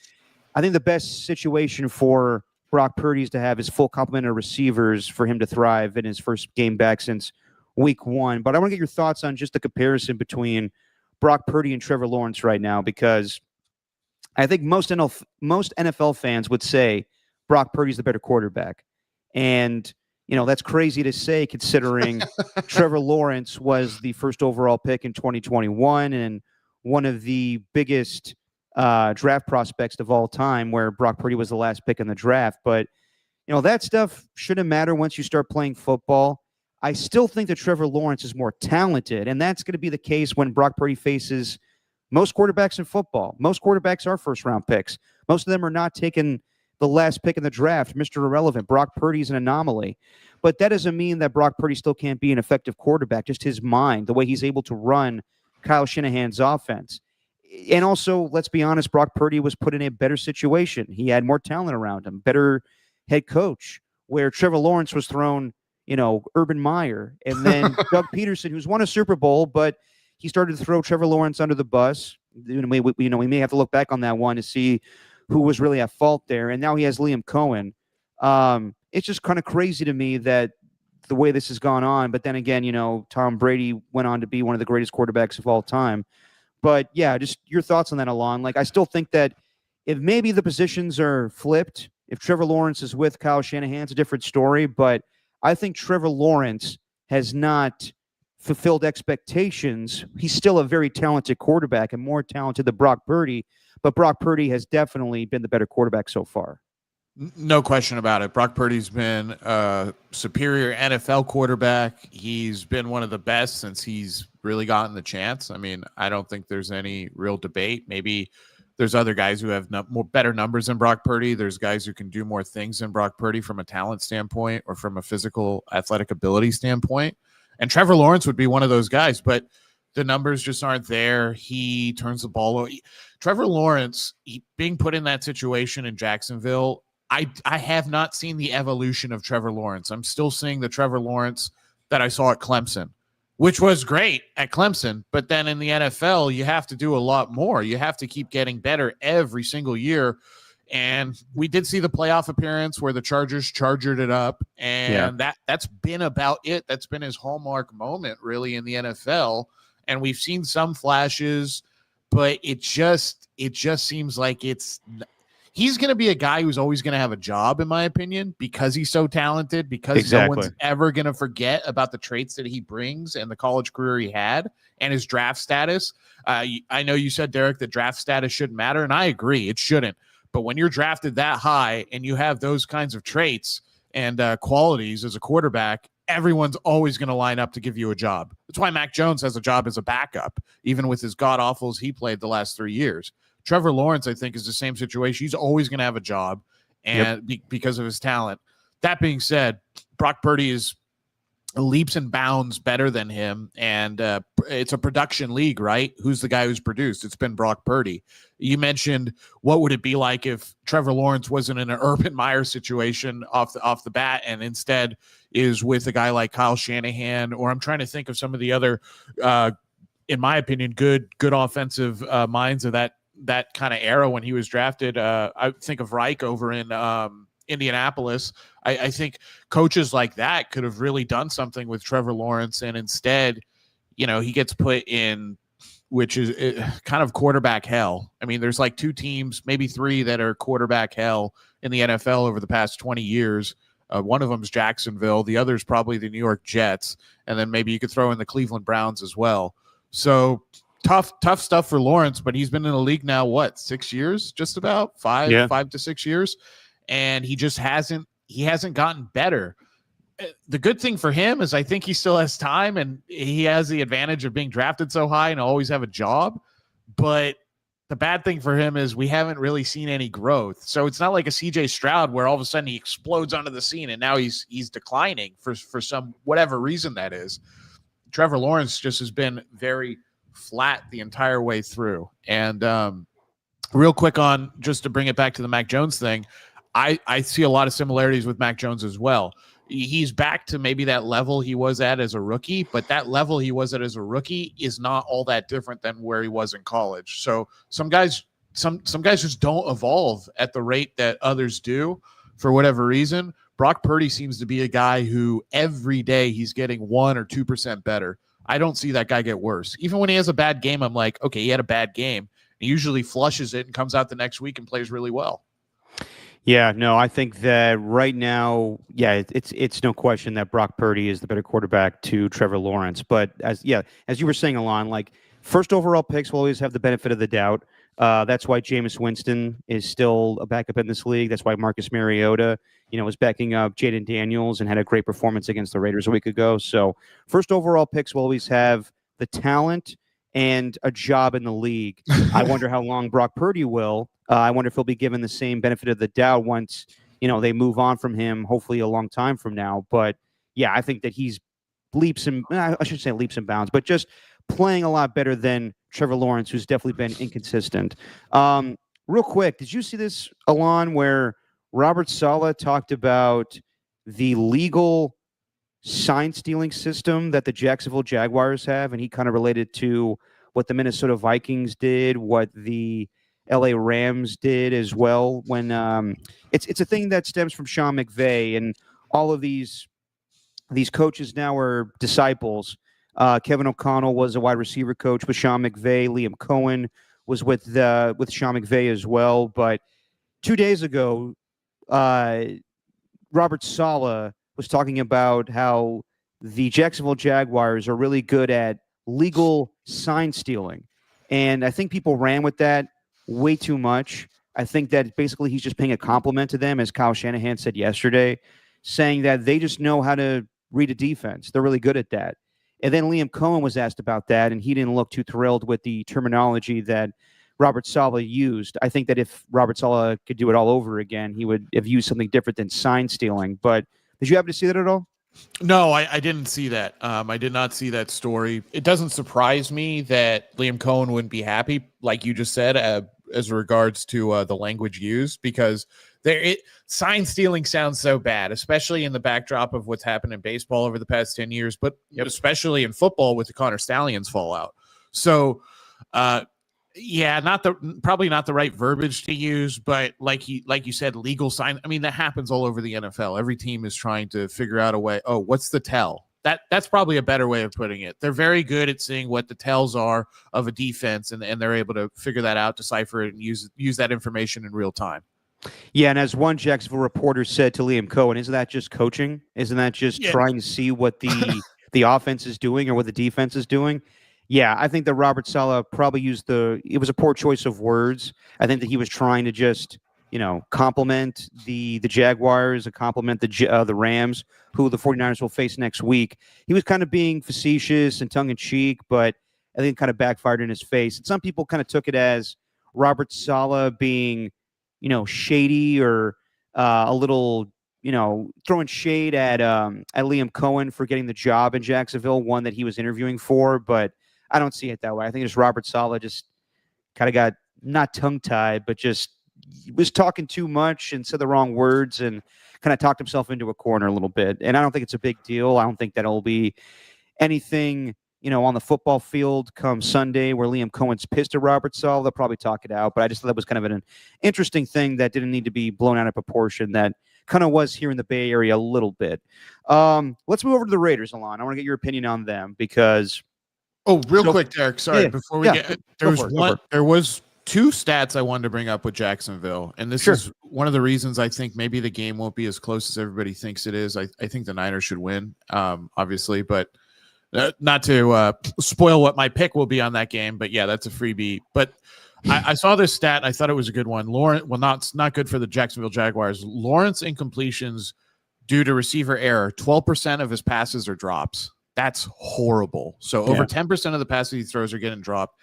Speaker 1: I think the best situation for Brock Purdy is to have his full complement of receivers for him to thrive in his first game back since week 1. But I want to get your thoughts on just the comparison between Brock Purdy and Trevor Lawrence right now, because I think most NFL fans would say Brock Purdy's the better quarterback. And, that's crazy to say considering Trevor Lawrence was the first overall pick in 2021 and one of the biggest draft prospects of all time, where Brock Purdy was the last pick in the draft. But, that stuff shouldn't matter once you start playing football. I still think that Trevor Lawrence is more talented, and that's going to be the case when Brock Purdy faces most quarterbacks in football. Most quarterbacks are first-round picks. Most of them are not taking the last pick in the draft, Mr. Irrelevant. Brock Purdy's an anomaly. But that doesn't mean that Brock Purdy still can't be an effective quarterback, just his mind, the way he's able to run Kyle Shanahan's offense. And also, let's be honest, Brock Purdy was put in a better situation. He had more talent around him, better head coach, where Trevor Lawrence was thrown, Urban Meyer, and then Doug Peterson, who's won a Super Bowl, but he started to throw Trevor Lawrence under the bus. We may have to look back on that one to see who was really at fault there. And now he has Liam Cohen. It's just kind of crazy to me that the way this has gone on. But then again, Tom Brady went on to be one of the greatest quarterbacks of all time. But yeah, just your thoughts on that, Alon. Like, I still think that if maybe the positions are flipped, if Trevor Lawrence is with Kyle Shanahan, it's a different story. But I think Trevor Lawrence has not fulfilled expectations. He's still a very talented quarterback and more talented than Brock Purdy. But Brock Purdy has definitely been the better quarterback so far.
Speaker 2: No question about it. Brock Purdy's been a superior NFL quarterback. He's been one of the best since he's really gotten the chance. I mean, I don't think there's any real debate. Maybe there's other guys who have better numbers than Brock Purdy. There's guys who can do more things than Brock Purdy from a talent standpoint or from a physical athletic ability standpoint. And Trevor Lawrence would be one of those guys, but the numbers just aren't there. He turns the ball over. Trevor Lawrence, being put in that situation in Jacksonville, I have not seen the evolution of Trevor Lawrence. I'm still seeing the Trevor Lawrence that I saw at Clemson, which was great at Clemson. But then in the NFL, you have to do a lot more. You have to keep getting better every single year. And we did see the playoff appearance where the Chargers chargered it up. And that's been about it. That's been his hallmark moment, really, in the NFL. And we've seen some flashes, but it just seems like he's going to be a guy who's always going to have a job, in my opinion, because he's so talented, because no one's ever going to forget about the traits that he brings and the college career he had and his draft status. I know you said, Derek, that draft status shouldn't matter, and I agree, it shouldn't. But when you're drafted that high and you have those kinds of traits and qualities as a quarterback, everyone's always going to line up to give you a job. That's why Mac Jones has a job as a backup, even with as god-awful he played the last 3 years. Trevor Lawrence, I think, is the same situation. He's always going to have a job and because of his talent. That being said, Brock Purdy is leaps and bounds better than him, and it's a production league, right? Who's the guy who's produced? It's been Brock Purdy. You mentioned what would it be like if Trevor Lawrence wasn't in an Urban Meyer situation off the bat, and instead is with a guy like Kyle Shanahan, or I'm trying to think of some of the other, in my opinion, good offensive minds of that kind of era when he was drafted. I think of Reich over in Indianapolis. I think coaches like that could have really done something with Trevor Lawrence, and instead, he gets put in, which is kind of quarterback hell. I mean, there's like 2 teams, maybe 3 that are quarterback hell in the NFL over the past 20 years. One of them is Jacksonville. The other is probably the New York Jets. And then maybe you could throw in the Cleveland Browns as well. So tough stuff for Lawrence, but he's been in the league now, 6 years, just about 5 to 6 years. And he just hasn't gotten better. The good thing for him is I think he still has time, and he has the advantage of being drafted so high and always have a job. But the bad thing for him is we haven't really seen any growth. So it's not like a CJ Stroud where all of a sudden he explodes onto the scene and now he's declining for some whatever reason that is. Trevor Lawrence just has been very flat the entire way through. And real quick on, just to bring it back to the Mac Jones thing, I see a lot of similarities with Mac Jones as well. He's back to maybe that level he was at as a rookie, but that level he was at as a rookie is not all that different than where he was in college. So some guys just don't evolve at the rate that others do for whatever reason. Brock Purdy seems to be a guy who every day he's getting 1 or 2% better. I don't see that guy get worse. Even when he has a bad game, I'm like, okay, he had a bad game. He usually flushes it and comes out the next week and plays really well.
Speaker 1: Yeah, no, I think that right now, it's no question that Brock Purdy is the better quarterback to Trevor Lawrence. But as you were saying, Alon, like first overall picks will always have the benefit of the doubt. That's why Jameis Winston is still a backup in this league. That's why Marcus Mariota, was backing up Jaden Daniels and had a great performance against the Raiders a week ago. So first overall picks will always have the talent and a job in the league. I wonder how long Brock Purdy will. I wonder if he'll be given the same benefit of the doubt once, they move on from him, hopefully a long time from now. But yeah, I think that he's I should say leaps and bounds, but just playing a lot better than Trevor Lawrence, who's definitely been inconsistent. Real quick, did you see this, Alon, where Robert Saleh talked about the legal sign stealing system that the Jacksonville Jaguars have, and he kind of related to what the Minnesota Vikings did, what the LA Rams did as well. When it's a thing that stems from Sean McVay, and all of these coaches now are disciples. Kevin O'Connell was a wide receiver coach with Sean McVay. Liam Cohen was with Sean McVay as well. But 2 days ago, Robert Saleh was talking about how the Jacksonville Jaguars are really good at legal sign stealing. And I think people ran with that way too much. I think that basically he's just paying a compliment to them, as Kyle Shanahan said yesterday, saying that they just know how to read a defense. They're really good at that. And then Liam Cohen was asked about that, and he didn't look too thrilled with the terminology that Robert Saleh used. I think that if Robert Saleh could do it all over again, he would have used something different than sign stealing. But did you happen to see that at all?
Speaker 2: No, I didn't see that. I did not see that story. It doesn't surprise me that Liam Cohen wouldn't be happy, like you just said, as regards to the language used, because sign stealing sounds so bad, especially in the backdrop of what's happened in baseball over the past 10 years, but especially in football with the Connor Stallions fallout. So, probably not the right verbiage to use, but like you said, legal sign. I mean, that happens all over the NFL. Every team is trying to figure out a way. Oh, what's the tell? That's probably a better way of putting it. They're very good at seeing what the tells are of a defense, and they're able to figure that out, decipher it, and use that information in real time.
Speaker 1: Yeah, and as one Jacksonville reporter said to Liam Cohen, isn't that just coaching? Isn't that just trying to see what the offense is doing or what the defense is doing? Yeah, I think that Robert Saleh probably it was a poor choice of words. I think that he was trying to just compliment the Jaguars and compliment the Rams, who the 49ers will face next week. He was kind of being facetious and tongue-in-cheek, but I think it kind of backfired in his face. And some people kind of took it as Robert Saleh being, shady or a little, throwing shade at Liam Cohen for getting the job in Jacksonville, one that he was interviewing for. But I don't see it that way. I think just Robert Saleh just kind of got not tongue-tied, but just was talking too much and said the wrong words and kind of talked himself into a corner a little bit. And I don't think it's a big deal. I don't think that'll be anything, on the football field come Sunday where Liam Cohen's pissed at Robert Saleh. They'll probably talk it out. But I just thought that was kind of an interesting thing that didn't need to be blown out of proportion that kind of was here in the Bay Area a little bit. Let's move over to the Raiders, Alon. I want to get your opinion on them because...
Speaker 2: Oh, quick, Derek. Sorry, before we get... There was two stats I wanted to bring up with Jacksonville, and this is one of the reasons I think maybe the game won't be as close as everybody thinks it is. I think the Niners should win, obviously, but not to spoil what my pick will be on that game. But yeah, that's a freebie. But I saw this stat. I thought it was a good one. Not good for the Jacksonville Jaguars. Lawrence incompletions due to receiver error. 12% of his passes are drops. That's horrible. So over 10% of the passes he throws are getting dropped.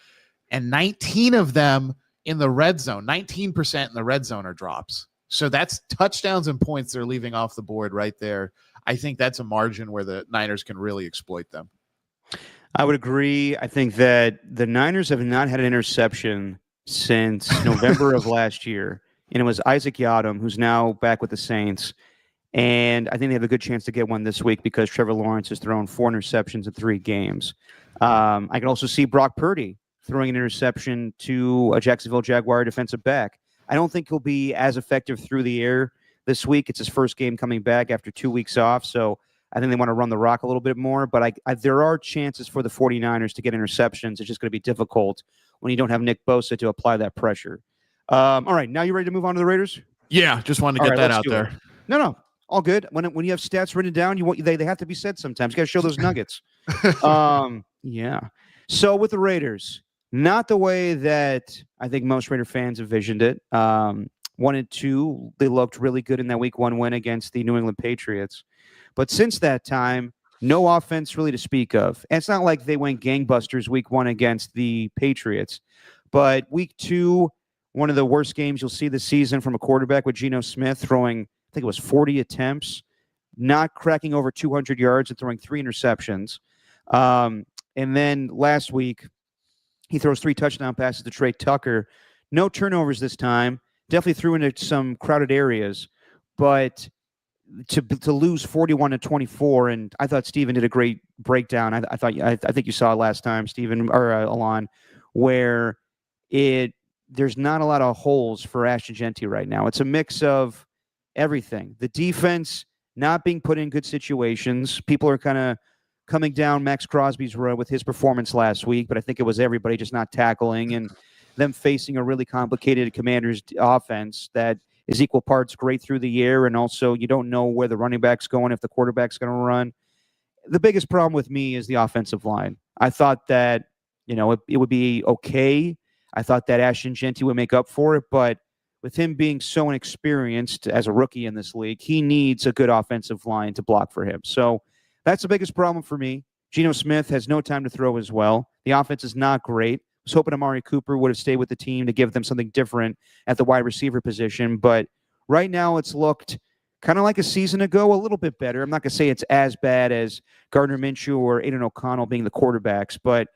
Speaker 2: And 19 of them in the red zone, 19% in the red zone are drops. So that's touchdowns and points they're leaving off the board right there. I think that's a margin where the Niners can really exploit them.
Speaker 1: I would agree. I think that the Niners have not had an interception since November of last year. And it was Isaac Yiadom, who's now back with the Saints. And I think they have a good chance to get one this week because Trevor Lawrence has thrown 4 interceptions in 3 games. I can also see Brock Purdy throwing an interception to a Jacksonville Jaguar defensive back. I don't think he'll be as effective through the air this week. It's his first game coming back after 2 weeks off, so I think they want to run the rock a little bit more. But there are chances for the 49ers to get interceptions. It's just going to be difficult when you don't have Nick Bosa to apply that pressure. All right, now you ready to move on to the Raiders?
Speaker 2: Yeah, just wanted to get that out there.
Speaker 1: No, all good. When you have stats written down, they have to be said sometimes. You got to show those nuggets. Yeah. So with the Raiders, not the way that I think most Raider fans envisioned it. 1-2, they looked really good in that Week 1 win against the New England Patriots. But since that time, no offense really to speak of. And it's not like they went gangbusters Week 1 against the Patriots. But Week 2, one of the worst games you'll see this season from a quarterback with Geno Smith throwing, I think it was 40 attempts, not cracking over 200 yards and throwing 3 interceptions. And then last week, he throws 3 touchdown passes to Trey Tucker. No turnovers this time. Definitely threw into some crowded areas. But to lose 41-24, and I thought Steven did a great breakdown. I think you saw it last time, Steven, or Alon, where there's not a lot of holes for Ashton Genty right now. It's a mix of everything. The defense not being put in good situations. People are kind of coming down Max Crosby's road with his performance last week, but I think it was everybody just not tackling and them facing a really complicated Commanders offense that is equal parts great through the air, and also you don't know where the running back's going, if the quarterback's going to run. The biggest problem with me is the offensive line. I thought that, it would be okay. I thought that Ashton Genty would make up for it, but with him being so inexperienced as a rookie in this league, he needs a good offensive line to block for him. So that's the biggest problem for me. Geno Smith has no time to throw as well. The offense is not great. I was hoping Amari Cooper would have stayed with the team to give them something different at the wide receiver position. But right now it's looked kind of like a season ago, a little bit better. I'm not going to say it's as bad as Gardner Minshew or Aiden O'Connell being the quarterbacks, but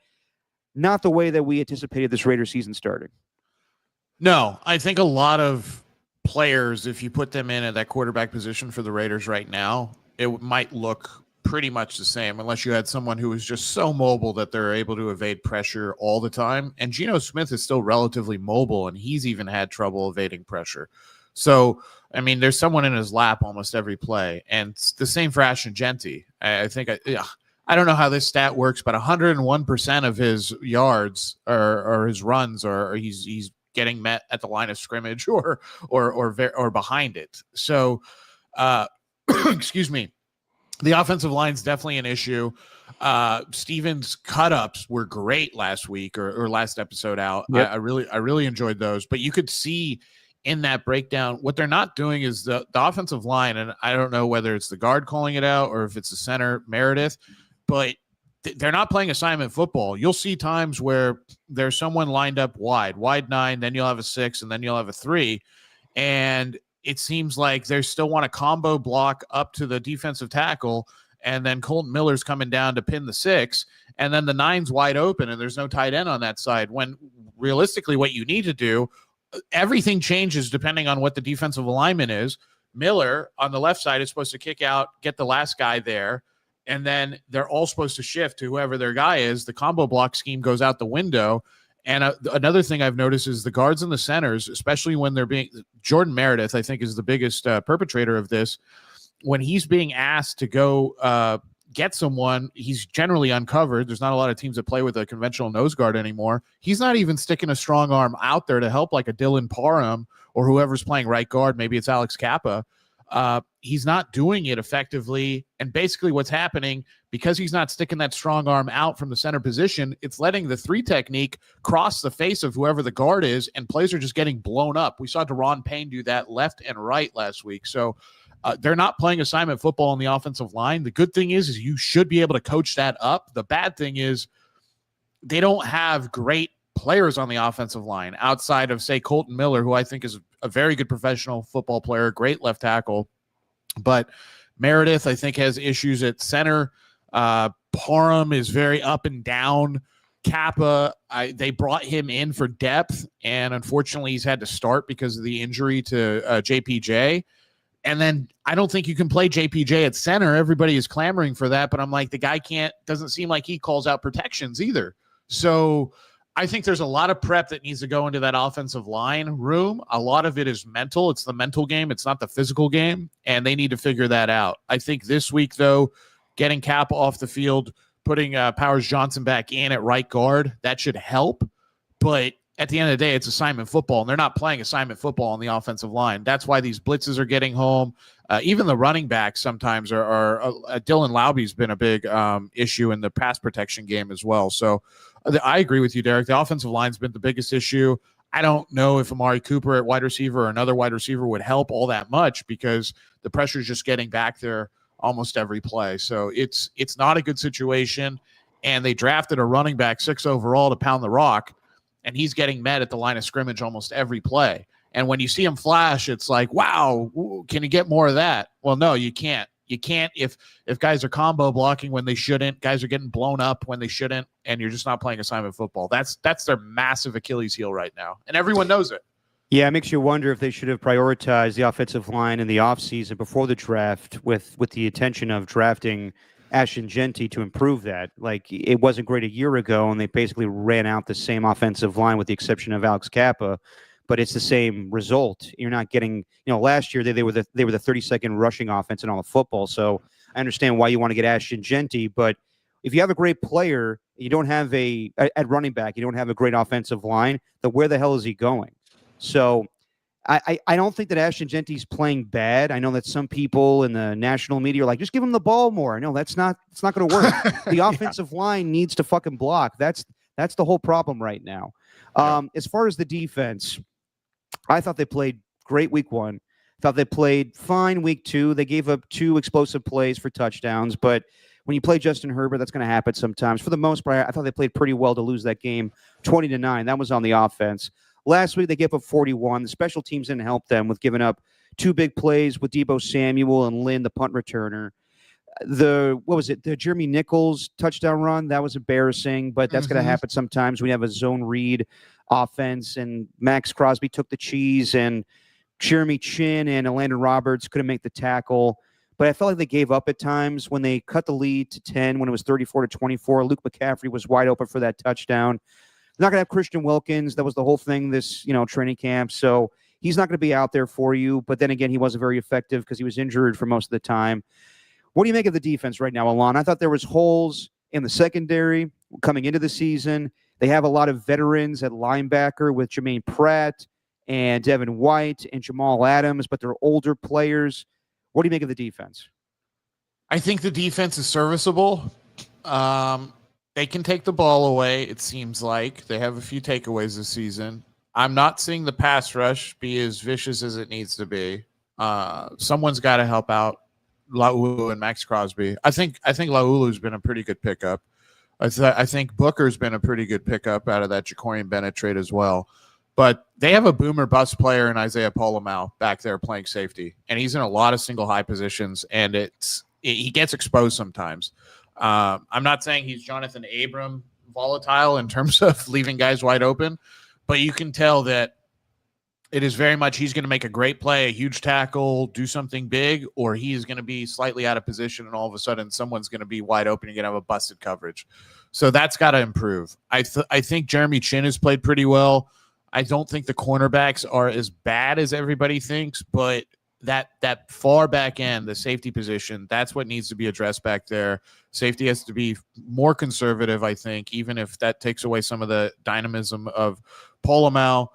Speaker 1: not the way that we anticipated this Raiders season starting.
Speaker 2: No, I think a lot of players, if you put them in at that quarterback position for the Raiders right now, it might look pretty much the same unless you had someone who is just so mobile that they're able to evade pressure all the time. And Geno Smith is still relatively mobile, and he's even had trouble evading pressure. So, I mean, there's someone in his lap almost every play. And it's the same for Ashton Genty. I don't know how this stat works, but 101% of his yards or his runs or he's getting met at the line of scrimmage or behind it. So, excuse me. The offensive line is definitely an issue. Steven's cut-ups were great last week or last episode out. Yep. I really enjoyed those. But you could see in that breakdown, what they're not doing is the offensive line, and I don't know whether it's the guard calling it out or if it's the center, Meredith, but they're not playing assignment football. You'll see times where there's someone lined up wide 9, then you'll have a 6, and then you'll have a 3. And it seems like they still want a combo block up to the defensive tackle, and then Colton Miller's coming down to pin the 6, and then the 9's wide open, and there's no tight end on that side. When realistically what you need to do, everything changes depending on what the defensive alignment is. Miller on the left side is supposed to kick out, get the last guy there, and then they're all supposed to shift to whoever their guy is. The combo block scheme goes out the window. And another thing I've noticed is the guards and the centers, especially when they're being – Jordan Meredith, I think, is the biggest perpetrator of this. When he's being asked to go get someone, he's generally uncovered. There's not a lot of teams that play with a conventional nose guard anymore. He's not even sticking a strong arm out there to help like a Dylan Parham or whoever's playing right guard. Maybe it's Alex Kappa. He's not doing it effectively. And basically what's happening, because he's not sticking that strong arm out from the center position, it's letting the 3 technique cross the face of whoever the guard is, and plays are just getting blown up. We saw Deron Payne do that left and right last week. So they're not playing assignment football on the offensive line. The good thing is you should be able to coach that up. The bad thing is they don't have great players on the offensive line outside of, say, Colton Miller, who I think is a very good professional football player, great left tackle. But Meredith, I think, has issues at center. Parham is very up and down. Kappa, they brought him in for depth, and unfortunately he's had to start because of the injury to JPJ. And then I don't think you can play JPJ at center. Everybody is clamoring for that, but I'm like, the guy doesn't seem like he calls out protections either. So I think there's a lot of prep that needs to go into that offensive line room. A lot of it is mental. It's the mental game. It's not the physical game, and they need to figure that out. I think this week, though, getting Kappa off the field, putting Powers Johnson back in at right guard, that should help. But at the end of the day, it's assignment football, and they're not playing assignment football on the offensive line. That's why these blitzes are getting home. Even the running backs sometimes are Dylan Lauby's been a big issue in the pass protection game as well. So I agree with you, Derek. The offensive line's been the biggest issue. I don't know if Amari Cooper at wide receiver or another wide receiver would help all that much, because the pressure is just getting back there almost every play. So it's not a good situation. And they drafted a running back 6 overall to pound the rock, and he's getting met at the line of scrimmage almost every play. And when you see him flash, it's like, wow, can you get more of that? Well, no, you can't. You can't if guys are combo blocking when they shouldn't, guys are getting blown up when they shouldn't, and you're just not playing assignment football. That's their massive Achilles heel right now, and everyone knows it.
Speaker 1: Yeah, it makes you wonder if they should have prioritized the offensive line in the offseason before the draft with the intention of drafting Ashton Genty to improve that. Like, it wasn't great a year ago, and they basically ran out the same offensive line with the exception of Alex Kappa, but it's the same result. You're not getting, last year they were the 32nd rushing offense in all of football. So I understand why you want to get Ashton Genty, but if you have a great player, you don't have at running back, you don't have a great offensive line, then where the hell is he going? So I don't think that Ashton Genty's playing bad. I know that some people in the national media are like, just give him the ball more. No, it's not going to work. The offensive line needs to fucking block. That's the whole problem right now. As far as the defense, I thought they played great week 1. Thought they played fine week 2. They gave up 2 explosive plays for touchdowns, but when you play Justin Herbert, that's going to happen sometimes. For the most part, I thought they played pretty well to lose that game 20-9. That was on the offense. Last week, they gave up 41. The special teams didn't help them with giving up 2 big plays with Deebo Samuel and Lynn, the punt returner. The Jeremy Nichols touchdown run, that was embarrassing, but that's going to happen sometimes. We have a zone read offense, and Max Crosby took the cheese, and Jeremy Chin and Landon Roberts couldn't make the tackle. But I felt like they gave up at times when they cut the lead to 10 when it was 34-24. Luke McCaffrey was wide open for that touchdown. They're not going to have Christian Wilkins. That was the whole thing this, training camp. So he's not going to be out there for you. But then again, he wasn't very effective because he was injured for most of the time. What do you make of the defense right now, Alon? I thought there was holes in the secondary coming into the season. They have a lot of veterans at linebacker with Jermaine Pratt and Devin White and Jamal Adams, but they're older players. What do you make of the defense?
Speaker 2: I think the defense is serviceable. They can take the ball away, it seems like. They have a few takeaways this season. I'm not seeing the pass rush be as vicious as it needs to be. Someone's got to help out Laulu and Max Crosby. I think Laulu's been a pretty good pickup. I think Booker's been a pretty good pickup out of that Jacorian Bennett trade as well. But they have a boomer bust player in Isaiah Polamau back there playing safety, and he's in a lot of single high positions, and he gets exposed sometimes. I'm not saying he's Jonathan Abram volatile in terms of leaving guys wide open, but you can tell that it is very much he's going to make a great play, a huge tackle, do something big, or he is going to be slightly out of position, and all of a sudden someone's going to be wide open. You're going to have a busted coverage. So that's got to improve. I think Jeremy Chin has played pretty well. I don't think the cornerbacks are as bad as everybody thinks, but that far back end, the safety position, that's what needs to be addressed back there. Safety has to be more conservative, I think, even if that takes away some of the dynamism of Polamau.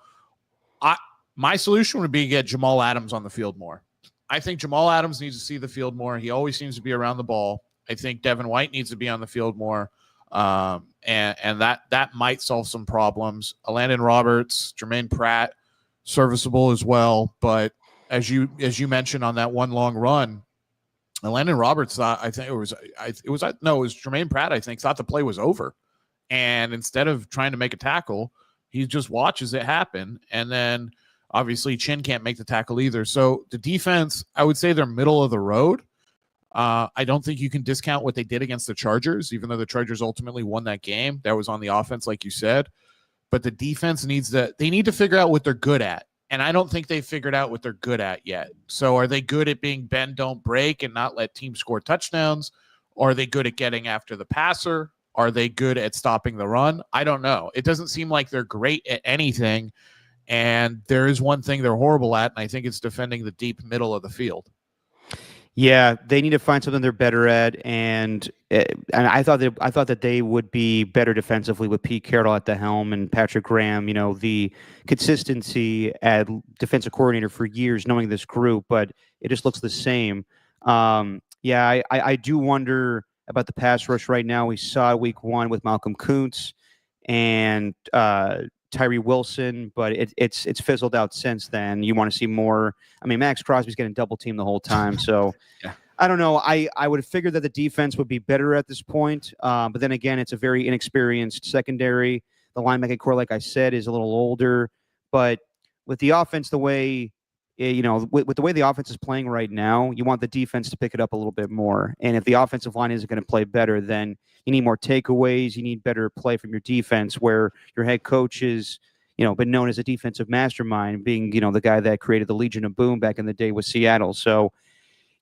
Speaker 2: My solution would be to get Jamal Adams on the field more. I think Jamal Adams needs to see the field more. He always seems to be around the ball. I think Devin White needs to be on the field more. And that might solve some problems. Landon Roberts, Jermaine Pratt, serviceable as well. But as you mentioned on that one long run, Landon Roberts thought, it was Jermaine Pratt, I think, thought the play was over. And instead of trying to make a tackle, he just watches it happen. And then obviously Chin can't make the tackle either. So the defense, I would say they're middle of the road. I don't think you can discount what they did against the Chargers, even though the Chargers ultimately won that game. That was on the offense, like you said. But the defense need to figure out what they're good at. And I don't think they've figured out what they're good at yet. So are they good at being bend, don't break and not let teams score touchdowns? Or are they good at getting after the passer? Are they good at stopping the run? I don't know. It doesn't seem like they're great at anything. And there is one thing they're horrible at, and I think it's defending the deep middle of the field.
Speaker 1: Yeah, they need to find something they're better at, and I thought that they would be better defensively with Pete Carroll at the helm and Patrick Graham. You know, the consistency at defensive coordinator for years, knowing this group, but it just looks the same. Yeah, I do wonder about the pass rush right now. We saw week one with Malcolm Kuntz and Tyree Wilson, but it's fizzled out since then. You want to see more. I mean, Max Crosby's getting double teamed the whole time. So
Speaker 2: yeah.
Speaker 1: I don't know. I would have figured that the defense would be better at this point. But then again, it's a very inexperienced secondary. The linebacking core, like I said, is a little older. But with the offense, the way with the way the offense is playing right now, you want the defense to pick it up a little bit more. And if the offensive line isn't going to play better, then you need more takeaways. You need better play from your defense, where your head coach is, been known as a defensive mastermind, being, the guy that created the Legion of Boom back in the day with Seattle. So,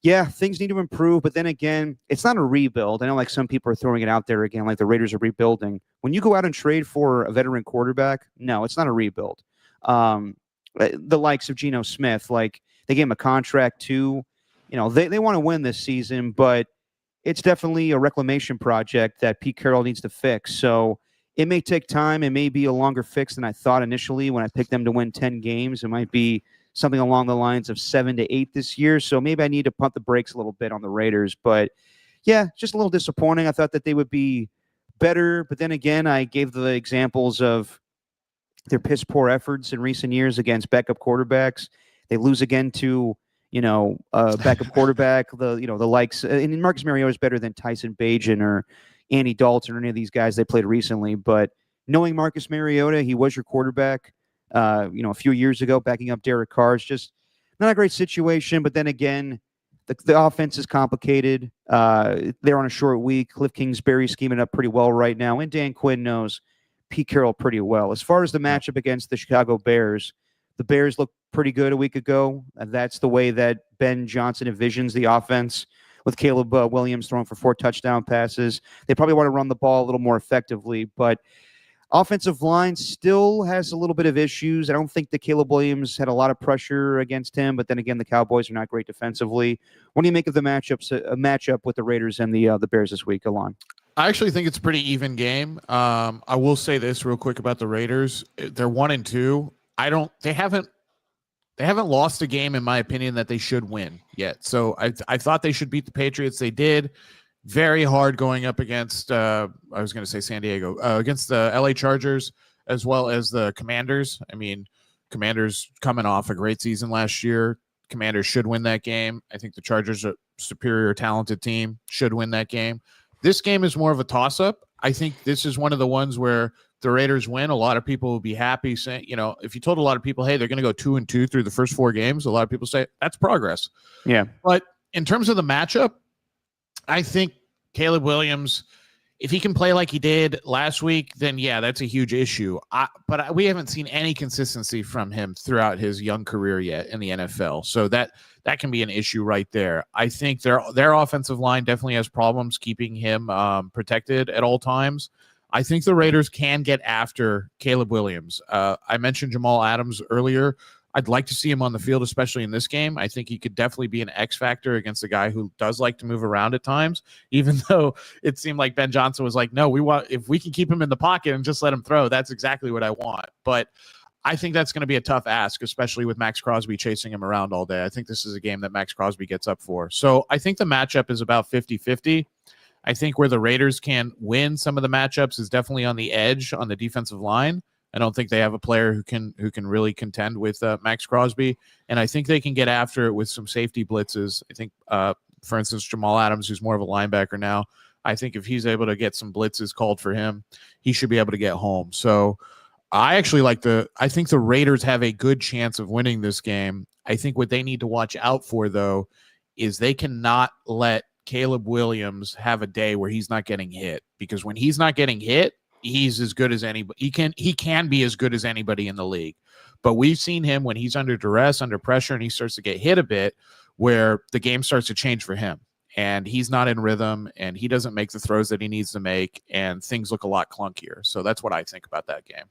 Speaker 1: yeah, things need to improve. But then again, it's not a rebuild. I know, like, some people are throwing it out there again, like the Raiders are rebuilding. When you go out and trade for a veteran quarterback, no, it's not a rebuild. The likes of Geno Smith, like, they gave him a contract too. They want to win this season, but it's definitely a reclamation project that Pete Carroll needs to fix. So it may take time. It may be a longer fix than I thought initially when I picked them to win 10 games. It might be something along the lines of 7 to 8 this year. So maybe I need to pump the brakes a little bit on the Raiders. But yeah, just a little disappointing. I thought that they would be better. But then again, I gave the examples of their piss poor efforts in recent years against backup quarterbacks. They lose again to, backup quarterback, the likes, and Marcus Mariota is better than Tyson Bagent or Andy Dalton or any of these guys they played recently. But knowing Marcus Mariota, he was your quarterback, a few years ago, backing up Derek Carr. It's just not a great situation. But then again, the offense is complicated. They're on a short week. Cliff Kingsbury scheming up pretty well right now. And Dan Quinn knows Pete Carroll pretty well. As far as the matchup against the Chicago Bears, the Bears looked pretty good a week ago. That's the way that Ben Johnson envisions the offense, with Caleb Williams throwing for 4 touchdown passes. They probably want to run the ball a little more effectively, but offensive line still has a little bit of issues. I don't think that Caleb Williams had a lot of pressure against him, but then again, the Cowboys are not great defensively. What do you make of the matchup with the Raiders and the Bears this week, Alon?
Speaker 2: I actually think it's a pretty even game. I will say this real quick about the Raiders. They're 1-2. They haven't lost a game, in my opinion, that they should win yet. So I thought they should beat the Patriots. They did. Very hard going up against, I was going to say San Diego, against the LA Chargers. as well as the Commanders. I mean, Commanders coming off a great season last year. Commanders should win that game. I think the Chargers are a superior, talented team, should win that game. This game is more of a toss-up. I think this is one of the ones where the Raiders win. A lot of people will be happy saying, if you told a lot of people, hey, they're going to go 2-2 through the first 4 games, a lot of people say that's progress.
Speaker 1: Yeah.
Speaker 2: But in terms of the matchup, I think Caleb Williams, if he can play like he did last week, then yeah, that's a huge issue. But we haven't seen any consistency from him throughout his young career yet in the NFL. So that can be an issue right there. I think their offensive line definitely has problems keeping him protected at all times. I think the Raiders can get after Caleb Williams. I mentioned Jamal Adams earlier. I'd like to see him on the field, especially in this game. I think he could definitely be an X factor against a guy who does like to move around at times, even though it seemed like Ben Johnson was like, no, if we can keep him in the pocket and just let him throw, that's exactly what I want. But I think that's going to be a tough ask, especially with Max Crosby chasing him around all day. I think this is a game that Max Crosby gets up for. So I think the matchup is about 50-50. I think where the Raiders can win some of the matchups is definitely on the edge on the defensive line. I don't think they have a player who can really contend with Max Crosby, and I think they can get after it with some safety blitzes. I think, for instance, Jamal Adams, who's more of a linebacker now, I think if he's able to get some blitzes called for him, he should be able to get home. So I actually I think the Raiders have a good chance of winning this game. I think what they need to watch out for, though, is they cannot let Caleb Williams have a day where he's not getting hit, because when he's not getting hit, he's as good as anybody. He can be as good as anybody in the league. But we've seen him when he's under duress, under pressure, and he starts to get hit a bit, where the game starts to change for him. And he's not in rhythm, and he doesn't make the throws that he needs to make, and things look a lot clunkier. So that's what I think about that game.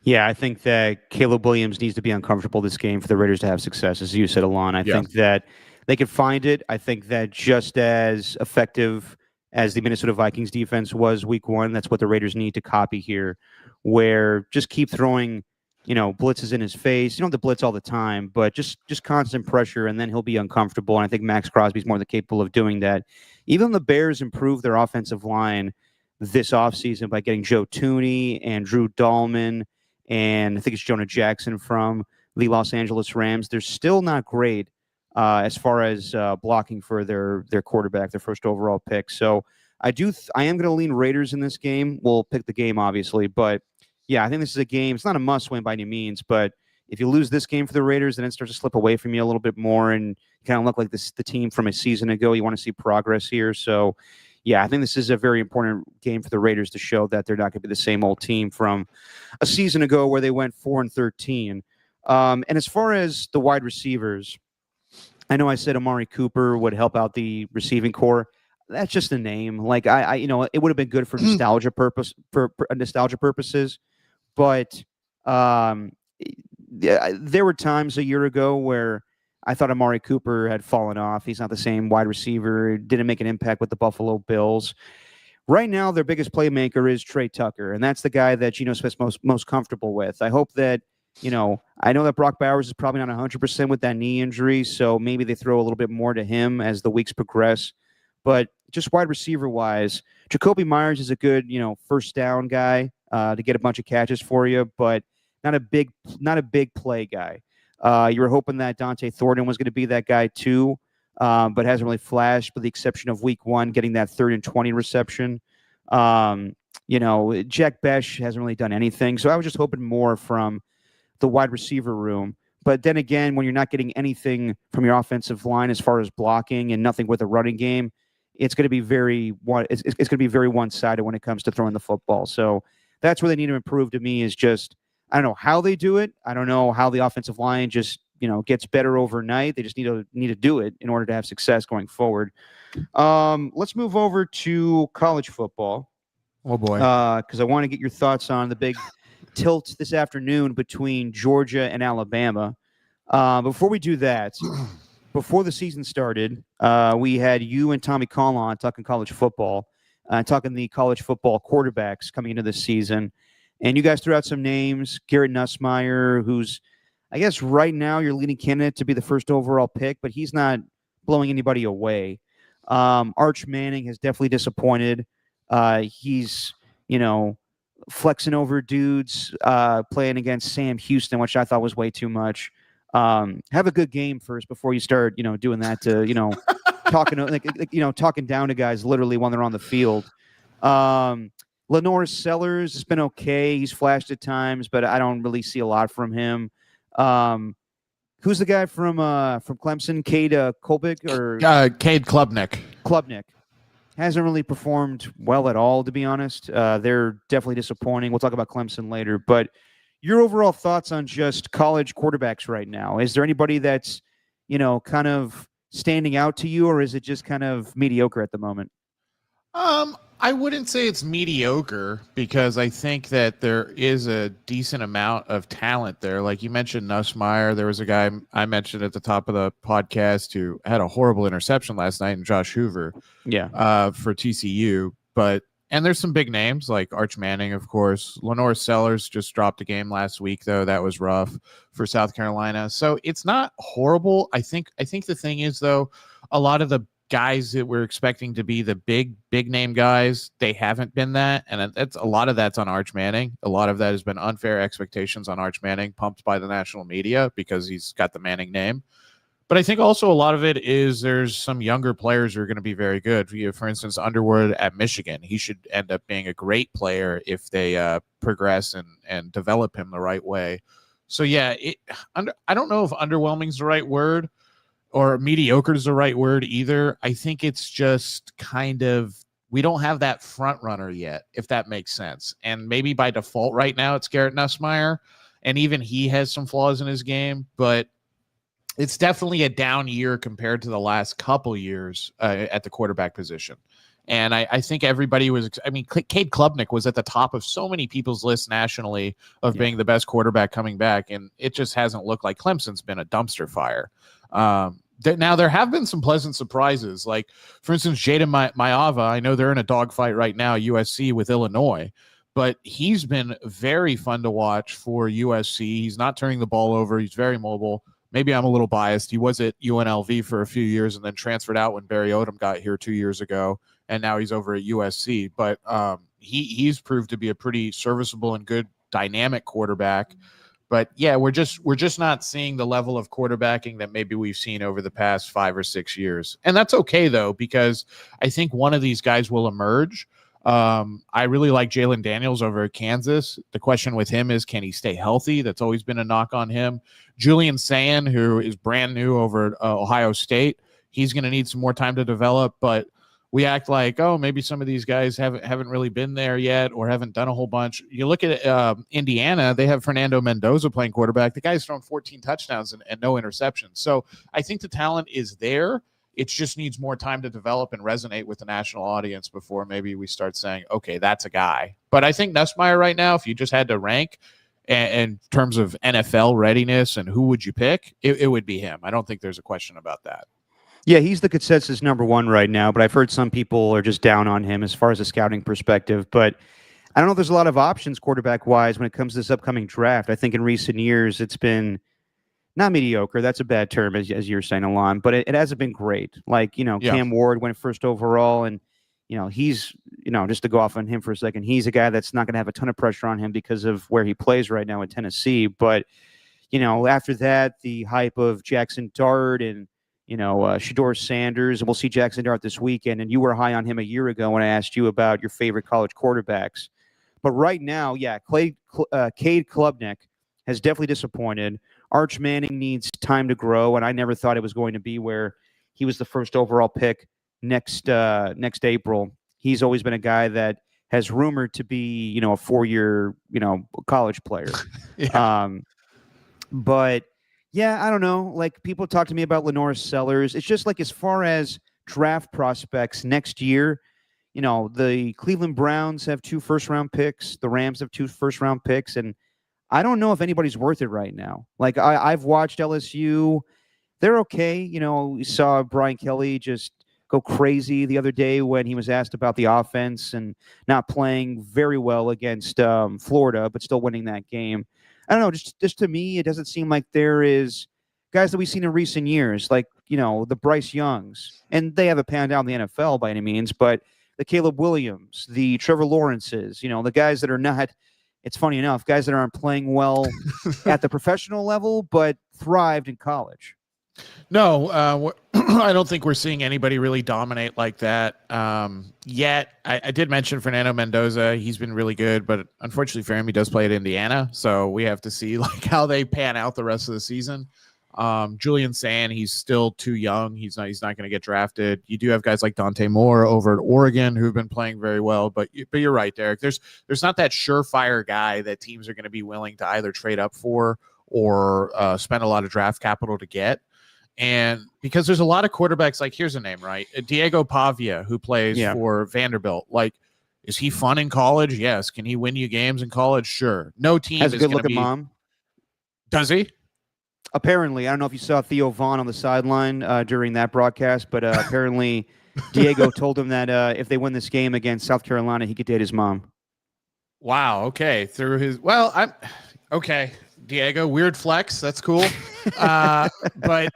Speaker 1: Yeah, I think that Caleb Williams needs to be uncomfortable this game for the Raiders to have success, as you said, Alon. I think that they could find it. I think that just as effective as the Minnesota Vikings defense was week 1, that's what the Raiders need to copy here, where just keep throwing, blitzes in his face. You don't have to blitz all the time, but just constant pressure, and then he'll be uncomfortable. And I think Max Crosby's more than capable of doing that. Even the Bears improved their offensive line this offseason by getting Joe Thuney and Drew Dahlman, and I think it's Jonah Jackson from the Los Angeles Rams. They're still not great as far as blocking for their quarterback, their first overall pick. So I am going to lean Raiders in this game. We'll pick the game, obviously, but yeah, I think this is a game. It's not a must-win by any means, but if you lose this game for the Raiders, then it starts to slip away from you a little bit more, and you kind of look like the team from a season ago. You want to see progress here. So yeah, I think this is a very important game for the Raiders to show that they're not going to be the same old team from a season ago where they went 4-13. And as far as the wide receivers, I know I said Amari Cooper would help out the receiving core. That's just a name. Like it would have been good for nostalgia purposes, but there were times a year ago where I thought Amari Cooper had fallen off. He's not the same wide receiver. Didn't make an impact with the Buffalo Bills. Right now, their biggest playmaker is Trey Tucker, and that's the guy that Geno Smith's most comfortable with. I hope that. I know that Brock Bowers is probably not 100% with that knee injury, so maybe they throw a little bit more to him as the weeks progress. But just wide receiver-wise, Jacoby Myers is a good, first down guy to get a bunch of catches for you, but not a big play guy. You were hoping that Dante Thornton was going to be that guy too, but hasn't really flashed, with the exception of week 1, getting that 3rd and 20 reception. Jack Besh hasn't really done anything, so I was just hoping more from the wide receiver room. But then again, when you're not getting anything from your offensive line as far as blocking and nothing with a running game, it's going to be very one-sided when it comes to throwing the football. So that's where they need to improve to me, is just, I don't know how they do it. I don't know how the offensive line just, gets better overnight. They just need to do it in order to have success going forward. Let's move over to college football.
Speaker 2: Oh boy.
Speaker 1: Because I want to get your thoughts on the big tilt this afternoon between Georgia and Alabama. Before we do that, before the season started, we had you and Tommy Call on talking college football, talking the college football quarterbacks coming into this season. And you guys threw out some names. Garrett Nussmeier, who's, I guess, right now your leading candidate to be the first overall pick, but he's not blowing anybody away. Arch Manning has definitely disappointed. He's, flexing over dudes, playing against Sam Houston, which I thought was way too much. Have a good game first before you start, doing that to, talking talking down to guys literally when they're on the field. Lenore Sellers has been okay. He's flashed at times, but I don't really see a lot from him. Who's the guy from Clemson? Cade Kolbick or
Speaker 2: Cade Klubnik.
Speaker 1: Klubnik hasn't really performed well at all, to be honest. They're definitely disappointing. We'll talk about Clemson later, but your overall thoughts on just college quarterbacks right now? Is there anybody that's kind of standing out to you, or is it just kind of mediocre at the moment?
Speaker 2: I wouldn't say it's mediocre because I think that there is a decent amount of talent there. Like you mentioned Nussmeier. There was a guy I mentioned at the top of the podcast who had a horrible interception last night, and Josh Hoover.
Speaker 1: Yeah.
Speaker 2: For TCU. And there's some big names like Arch Manning, of course. Lenore Sellers just dropped a game last week, though. That was rough for South Carolina. So it's not horrible. I think the thing is, though, a lot of the guys that we're expecting to be the big name guys, they haven't been that. And that's a lot of that's on Arch Manning. A lot of that has been unfair expectations on Arch Manning, pumped by the national media because he's got the Manning name. But I think also a lot of it is there's some younger players who are going to be very good. For instance, Underwood at Michigan, he should end up being a great player if they progress and develop him the right way. So, yeah, I don't know if underwhelming is the right word or mediocre is the right word either. I think it's just kind of we don't have that front runner yet, if that makes sense. And maybe by default right now it's Garrett Nussmeier, and even he has some flaws in his game, but it's definitely a down year compared to the last couple years at the quarterback position. And I think everybody was, Cade Klubnik was at the top of so many people's lists nationally of being the best quarterback coming back. And it just hasn't looked like Clemson's been a dumpster fire. Now there have been some pleasant surprises. Like, for instance, Jaden Maiava, I know they're in a dogfight right now, USC with Illinois, but he's been very fun to watch for USC. He's not turning the ball over. He's very mobile. Maybe I'm a little biased. He was at UNLV for a few years and then transferred out when Barry Odom got here 2 years ago, and now he's over at USC. But he's proved to be a pretty serviceable and good dynamic quarterback. But yeah, we're just not seeing the level of quarterbacking that maybe we've seen over the past 5 or 6 years, and that's okay though, because I think one of these guys will emerge. I really like Jalen Daniels over at Kansas. The question with him is, can he stay healthy? That's always been a knock on him. Julian Sayin, who is brand new over at Ohio State, he's going to need some more time to develop, but we act like, oh, maybe some of these guys haven't really been there yet or haven't done a whole bunch. You look at Indiana, they have Fernando Mendoza playing quarterback. The guy's thrown 14 touchdowns and no interceptions. So I think the talent is there. It just needs more time to develop and resonate with the national audience before maybe we start saying, okay, that's a guy. But I think Nussmeier right now, if you just had to rank in terms of NFL readiness and who would you pick, it would be him. I don't think there's a question about that.
Speaker 1: Yeah, he's the consensus number one right now, but I've heard some people are just down on him as far as a scouting perspective. But I don't know if there's a lot of options quarterback-wise when it comes to this upcoming draft. I think in recent years it's been not mediocre. That's a bad term, as you're saying, Alon, but it hasn't been great. Like, Cam Ward went first overall, and, he's, just to go off on him for a second, he's a guy that's not going to have a ton of pressure on him because of where he plays right now in Tennessee. But, after that, the hype of Jackson Dart and, Shedeur Sanders, and we'll see Jackson Dart this weekend, and you were high on him a year ago when I asked you about your favorite college quarterbacks. But right now, Cade Klubnik has definitely disappointed. Arch Manning needs time to grow, and I never thought it was going to be where he was the first overall pick next April. He's always been a guy that has rumored to be, a 4-year, college player. But yeah, I don't know. Like, people talk to me about Lenore Sellers. It's just like, as far as draft prospects next year, the Cleveland Browns have 2 first-round picks. The Rams have 2 first-round picks, and I don't know if anybody's worth it right now. Like, I've watched LSU. They're okay. We saw Brian Kelly just go crazy the other day when he was asked about the offense and not playing very well against Florida, but still winning that game. I don't know. Just to me, it doesn't seem like there is guys that we've seen in recent years, like, the Bryce Youngs. And they haven't panned out in the NFL by any means, but the Caleb Williams, the Trevor Lawrences, the guys that are not. It's funny enough, guys that aren't playing well at the professional level, but thrived in college.
Speaker 2: No, I don't think we're seeing anybody really dominate like that yet. I did mention Fernando Mendoza. He's been really good, but unfortunately for him, he does play at Indiana. So we have to see like how they pan out the rest of the season. Julian Sand, he's still too young. He's not going to get drafted. You do have guys like Dante Moore over at Oregon who've been playing very well, but you're right, Derek. There's not that surefire guy that teams are going to be willing to either trade up for or spend a lot of draft capital to get. And because there's a lot of quarterbacks, like here's a name, right? Diego Pavia, who plays for Vanderbilt. Like, is he fun in college? Yes. Can he win you games in college? Sure. No team
Speaker 1: has a good looking mom.
Speaker 2: Does he?
Speaker 1: Apparently, I don't know if you saw Theo Vaughn on the sideline during that broadcast, but apparently Diego told him that if they win this game against South Carolina, he could date his mom.
Speaker 2: Wow. Okay. I'm okay. Diego, weird flex. That's cool. But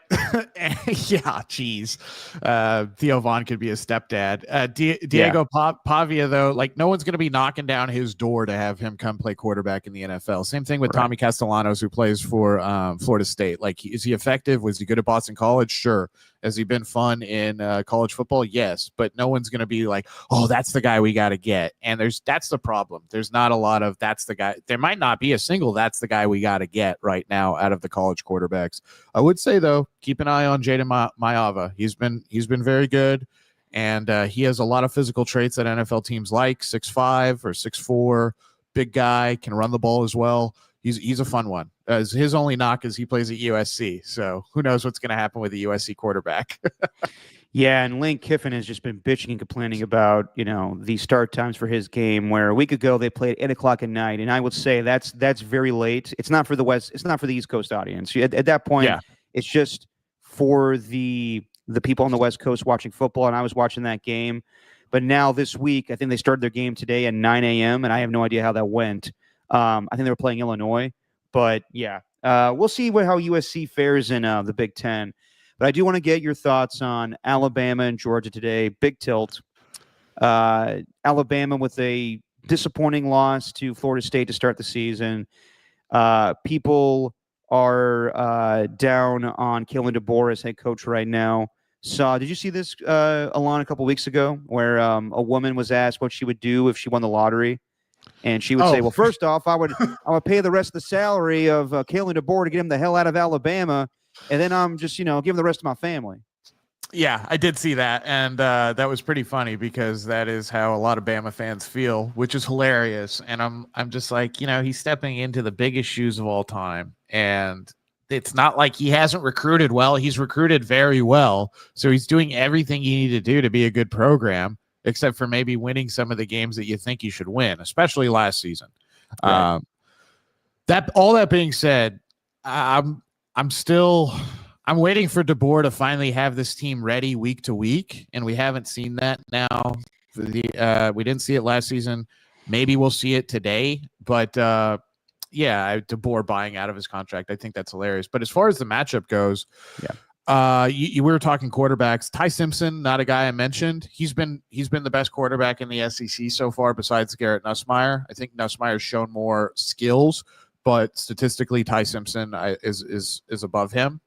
Speaker 2: yeah, geez. Theo Vaughn could be a stepdad. Diego Pavia, though, like no one's going to be knocking down his door to have him come play quarterback in the NFL. Same thing with Tommy Castellanos, who plays for Florida State. Like, is he effective? Was he good at Boston College? Sure. Has he been fun in college football? Yes. But no one's going to be like, oh, that's the guy we got to get. And that's the problem. There's not a lot of that's the guy. There might not be a single that's the guy we got to get right now out of the college quarterbacks. I would say, though, keep an eye on Jaden Maiava. He's been very good, and he has a lot of physical traits that NFL teams like. 6'5" or 6'4", big guy, can run the ball as well. He's a fun one. His only knock is he plays at USC, so who knows what's going to happen with the USC quarterback.
Speaker 1: Yeah, and Lane Kiffin has just been bitching and complaining about, the start times for his game, where a week ago they played at 8 o'clock at night, and I would say that's very late. It's not for the West. It's not for the East Coast audience. At that point, it's just for the people on the West Coast watching football, and I was watching that game. But now this week, I think they started their game today at 9 a.m., and I have no idea how that went. I think they were playing Illinois. But, yeah, we'll see how USC fares in the Big Ten. But I do want to get your thoughts on Alabama and Georgia today. Big tilt. Alabama with a disappointing loss to Florida State to start the season. People are down on Kalen DeBoer as head coach right now. Did you see this, Alon, a couple weeks ago, where a woman was asked what she would do if she won the lottery? And she would say, well, first off, I would pay the rest of the salary of Kalen DeBoer to get him the hell out of Alabama. And then I'm just, give him the rest of my family.
Speaker 2: Yeah, I did see that. And that was pretty funny because that is how a lot of Bama fans feel, which is hilarious. And I'm just like, he's stepping into the biggest shoes of all time. And it's not like he hasn't recruited well. He's recruited very well. So he's doing everything you need to do to be a good program, except for maybe winning some of the games that you think you should win, especially last season. Right. All that being said, I'm waiting for DeBoer to finally have this team ready week to week, and we haven't seen that now. We didn't see it last season. Maybe we'll see it today, but DeBoer buying out of his contract, I think that's hilarious. But as far as the matchup goes, we were talking quarterbacks. Ty Simpson, not a guy I mentioned. He's been the best quarterback in the SEC so far, besides Garrett Nussmeier. I think Nussmeier's shown more skills, but statistically, Ty Simpson is above him.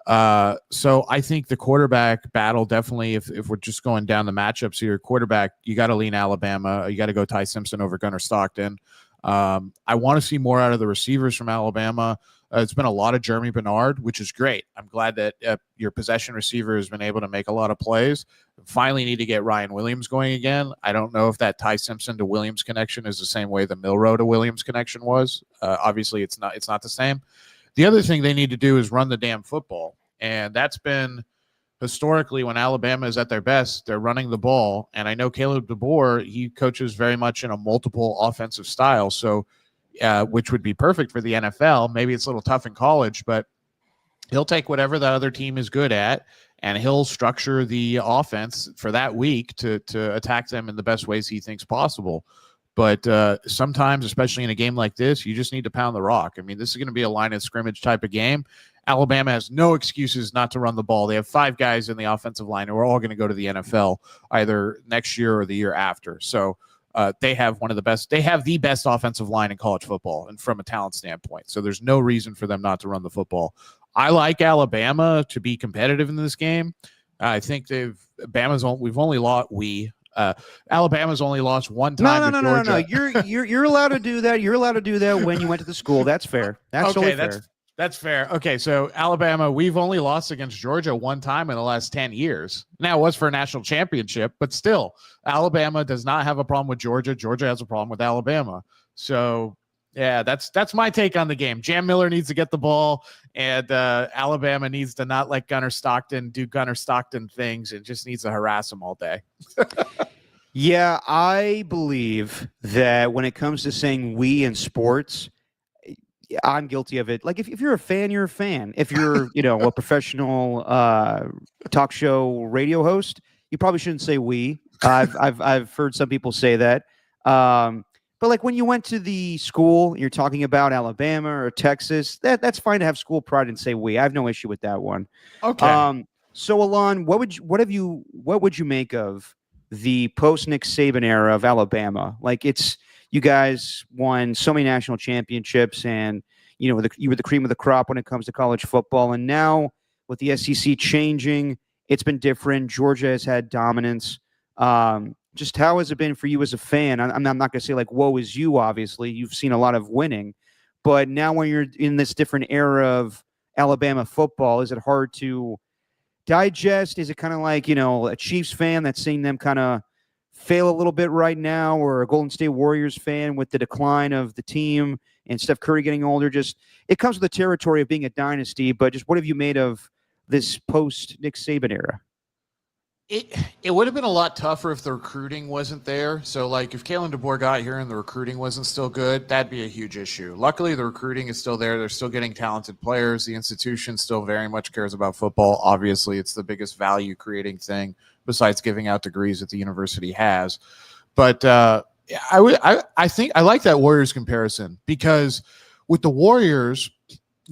Speaker 2: So I think the quarterback battle definitely, if we're just going down the matchups here, quarterback, you got to lean Alabama. You got to go Ty Simpson over Gunnar Stockton. I want to see more out of the receivers from Alabama. It's been a lot of Jeremy Bernard, which is great. I'm glad that your possession receiver has been able to make a lot of plays. Finally need to get Ryan Williams going again. I don't know if that Ty Simpson to Williams connection is the same way the Milroe to Williams connection was. Obviously, it's not the same. The other thing they need to do is run the damn football. And that's been historically when Alabama is at their best, they're running the ball. And I know Caleb DeBoer, he coaches very much in a multiple offensive style. So, which would be perfect for the NFL. Maybe it's a little tough in college, but he'll take whatever the other team is good at, and he'll structure the offense for that week to attack them in the best ways he thinks possible. But sometimes, especially in a game like this, you just need to pound the rock. I mean, this is going to be a line of scrimmage type of game, Alabama has no excuses not to run the ball. They have 5 guys in the offensive line who are all going to go to the NFL either next year or the year after. So they have one of the best. They have the best offensive line in college football, and from a talent standpoint. So there's no reason for them not to run the football. I like Alabama to be competitive in this game. I think Alabama's only lost one time to Georgia.
Speaker 1: No. You're allowed to do that. You're allowed to do that when you went to the school. That's fair. That's totally fair.
Speaker 2: That's fair. Okay, so Alabama, we've only lost against Georgia one time in the last 10 years. Now, it was for a national championship, but still, Alabama does not have a problem with Georgia. Georgia has a problem with Alabama. So, yeah, that's my take on the game. Jam Miller needs to get the ball, and Alabama needs to not let Gunnar Stockton do Gunnar Stockton things and just needs to harass him all day.
Speaker 1: Yeah, I believe that when it comes to saying we in sports, I'm guilty of it. Like if you're a fan, you're a fan. If you're, a professional talk show radio host, you probably shouldn't say we. I've heard some people say that. But like when you went to the school, you're talking about Alabama or Texas, that's fine to have school pride and say we. I have no issue with that one.
Speaker 2: Okay.
Speaker 1: So Alon, what would you make of the post Nick Saban era of Alabama? Like you guys won so many national championships, and you were the cream of the crop when it comes to college football. And now with the SEC changing, it's been different. Georgia has had dominance. Just how has it been for you as a fan? I'm not going to say like woe is you. Obviously, you've seen a lot of winning, but now when you're in this different era of Alabama football, is it hard to digest? Is it kind of like a Chiefs fan that's seeing them kind of fail a little bit right now, or a Golden State Warriors fan with the decline of the team and Steph Curry getting older? Just it comes with the territory of being a dynasty, but just what have you made of this post Nick Saban era?
Speaker 2: It would have been a lot tougher if the recruiting wasn't there. So like if Kalen DeBoer got here and the recruiting wasn't still good, that'd be a huge issue. Luckily, the recruiting is still there. They're still getting talented players. The institution still very much cares about football. Obviously, it's the biggest value creating thing besides giving out degrees that the university has. But I think I like that Warriors comparison, because with the Warriors,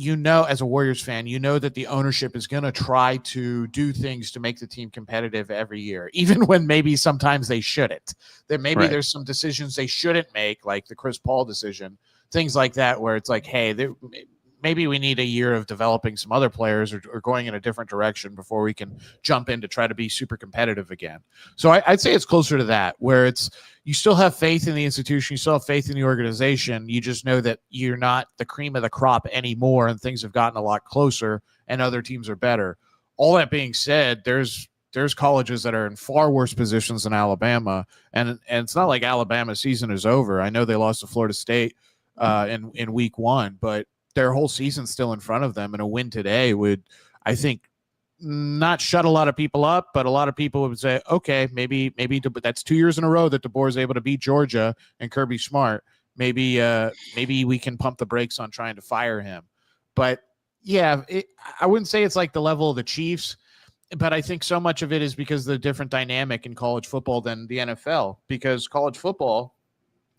Speaker 2: as a Warriors fan, that the ownership is going to try to do things to make the team competitive every year, even when maybe sometimes they shouldn't. That maybe there's some decisions they shouldn't make, like the Chris Paul decision, things like that, where it's like, hey, maybe we need a year of developing some other players or going in a different direction before we can jump in to try to be super competitive again. So I'd say it's closer to that, where you still have faith in the institution, you still have faith in the organization. You just know that you're not the cream of the crop anymore, and things have gotten a lot closer and other teams are better. All that being said, there's colleges that are in far worse positions than Alabama, and it's not like Alabama's season is over. I know they lost to Florida State in week 1, but their whole season's still in front of them, and a win today would, I think, not shut a lot of people up, but a lot of people would say, okay, maybe that's 2 years in a row that DeBoer is able to beat Georgia and Kirby Smart. Maybe we can pump the brakes on trying to fire him. But yeah, I wouldn't say it's like the level of the Chiefs, but I think so much of it is because of the different dynamic in college football than the NFL, because college football,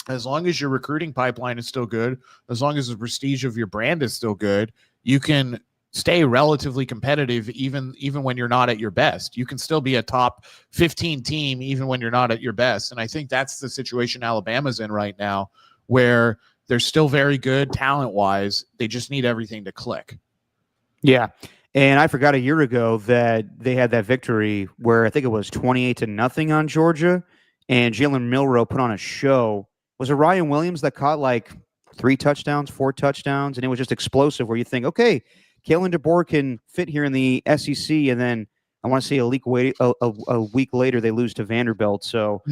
Speaker 2: as long as your recruiting pipeline is still good, as long as the prestige of your brand is still good, you can stay relatively competitive even when you're not at your best. You can still be a top 15 team even when you're not at your best. And I think that's the situation Alabama's in right now, where they're still very good talent-wise. They just need everything to click.
Speaker 1: Yeah. And I forgot a year ago that they had that victory where I think it was 28-0 on Georgia, and Jalen Milroe put on a show. Was it Ryan Williams that caught like 3 touchdowns, 4 touchdowns, and it was just explosive, where you think, okay, Kalen DeBoer can fit here in the SEC, and then I want to say a week later they lose to Vanderbilt. So,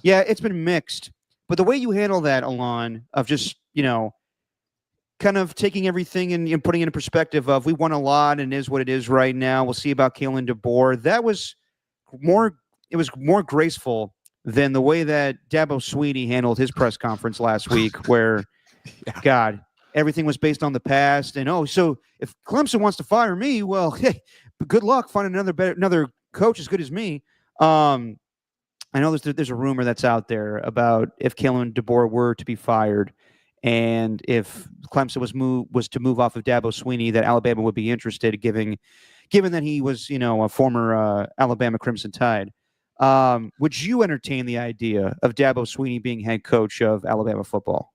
Speaker 1: yeah, it's been mixed. But the way you handle that, Alon, of just, kind of taking everything and putting it in perspective of we won a lot and it is what it is right now. We'll see about Kalen DeBoer. It was more graceful than the way that Dabo Swinney handled his press conference last week, where, God, everything was based on the past. And, so if Clemson wants to fire me, well, hey, good luck finding another coach as good as me. I know there's a rumor that's out there about if Kalen DeBoer were to be fired, and if Clemson was to move off of Dabo Swinney, that Alabama would be interested, given that he was, a former Alabama Crimson Tide. Would you entertain the idea of Dabo Swinney being head coach of Alabama football?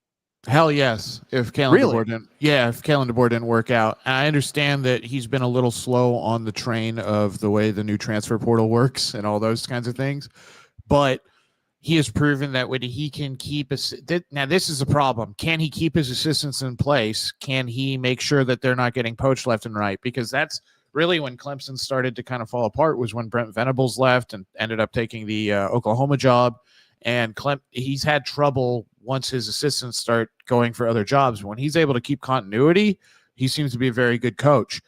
Speaker 2: Hell yes. If Kalen DeBoer didn't work out. And I understand that he's been a little slow on the train of the way the new transfer portal works and all those kinds of things, but he has proven that when he can keep now this is a problem. Can he keep his assistants in place? Can he make sure that they're not getting poached left and right? Because that's really when Clemson started to kind of fall apart, was when Brent Venables left and ended up taking the Oklahoma job. And he's had trouble once his assistants start going for other jobs. When he's able to keep continuity, he seems to be a very good coach.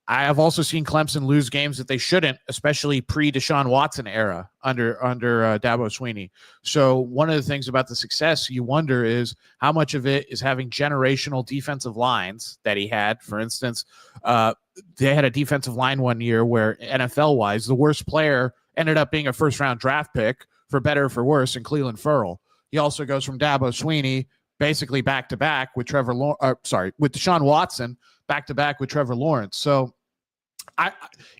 Speaker 2: I have also seen Clemson lose games that they shouldn't, especially pre-Deshaun Watson era under Dabo Swinney. So one of the things about the success you wonder is how much of it is having generational defensive lines that he had. For instance, they had a defensive line one year where NFL-wise, the worst player ended up being a first-round draft pick, for better or for worse, in Cleveland Ferrell. He also goes from Dabo Swinney basically back-to-back with with Deshaun Watson, back-to-back with Trevor Lawrence. So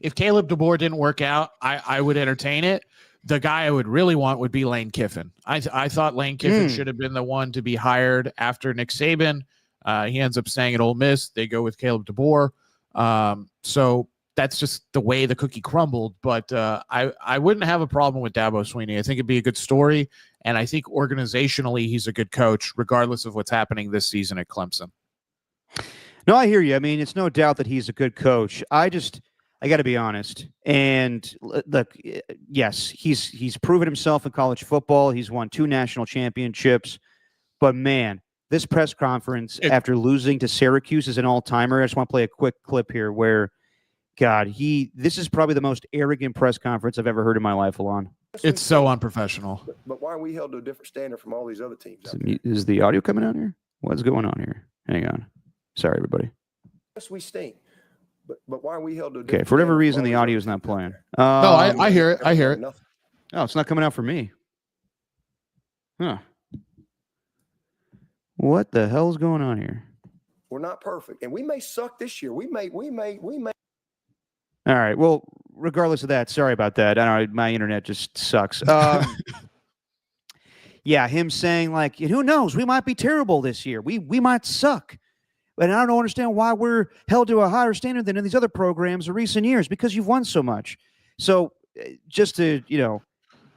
Speaker 2: if Caleb DeBoer didn't work out, I would entertain it. The guy I would really want would be Lane Kiffin. I thought Lane Kiffin should have been the one to be hired after Nick Saban. He ends up staying at Ole Miss. They go with Caleb DeBoer. So that's just the way the cookie crumbled. But I wouldn't have a problem with Dabo Swinney. I think it'd be a good story. And I think organizationally, he's a good coach, regardless of what's happening this season at Clemson.
Speaker 1: No, I hear you. I mean, it's no doubt that he's a good coach. I got to be honest. And look, yes, he's proven himself in college football. He's won 2 national championships. But man, this press conference after losing to Syracuse is an all-timer. I just want to play a quick clip here where, God, this is probably the most arrogant press conference I've ever heard in my life, Alon.
Speaker 2: It's so unprofessional.
Speaker 3: But why are we held to a different standard from all these other teams?
Speaker 1: Is the audio coming out here? What's going on here? Hang on. Sorry, everybody.
Speaker 3: Yes, we stink. But why are we held to a
Speaker 1: Okay, for whatever reason, the audio is not playing.
Speaker 2: No, I hear it. I hear it.
Speaker 1: Oh, it's not coming out for me. Huh. What the hell is going on here?
Speaker 3: We're not perfect, and we may suck this year. We may.
Speaker 1: All right. Well, regardless of that, sorry about that. I don't know. My internet just sucks. Yeah, him saying like, who knows? We might be terrible this year. We might suck. But I don't understand why we're held to a higher standard than in these other programs in recent years, because you've won so much. So just to,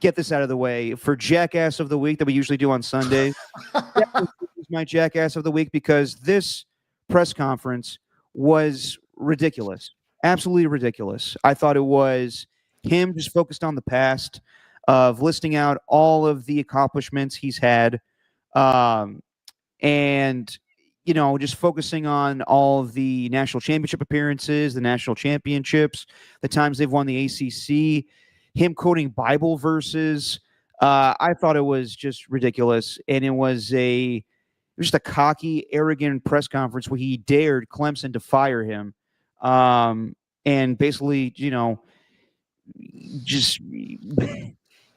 Speaker 1: get this out of the way, for Jackass of the Week that we usually do on Sundays, that is my Jackass of the Week, because this press conference was ridiculous. Absolutely ridiculous. I thought it was him just focused on the past, of listing out all of the accomplishments he's had, and just focusing on all of the national championship appearances, the national championships, the times they've won the ACC, him quoting Bible verses. I thought it was just ridiculous, and it was just a cocky, arrogant press conference where he dared Clemson to fire him. And basically, just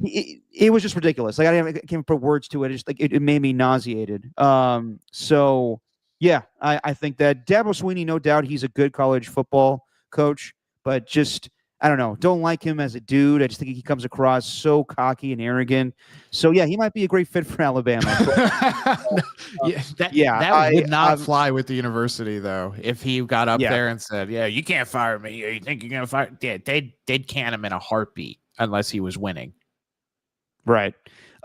Speaker 1: it was just ridiculous. Like I can't put words to it. It just it made me nauseated. So yeah, I think that Dabo Swinney, no doubt, he's a good college football coach, but just I don't know, don't like him as a dude. I just think he comes across so cocky and arrogant. So yeah, he might be a great fit for Alabama.
Speaker 2: That would not fly with the university though. If he got up there and said, "Yeah, you can't fire me. You think you're gonna fire?" Yeah, they'd can him in a heartbeat unless he was winning.
Speaker 1: Right.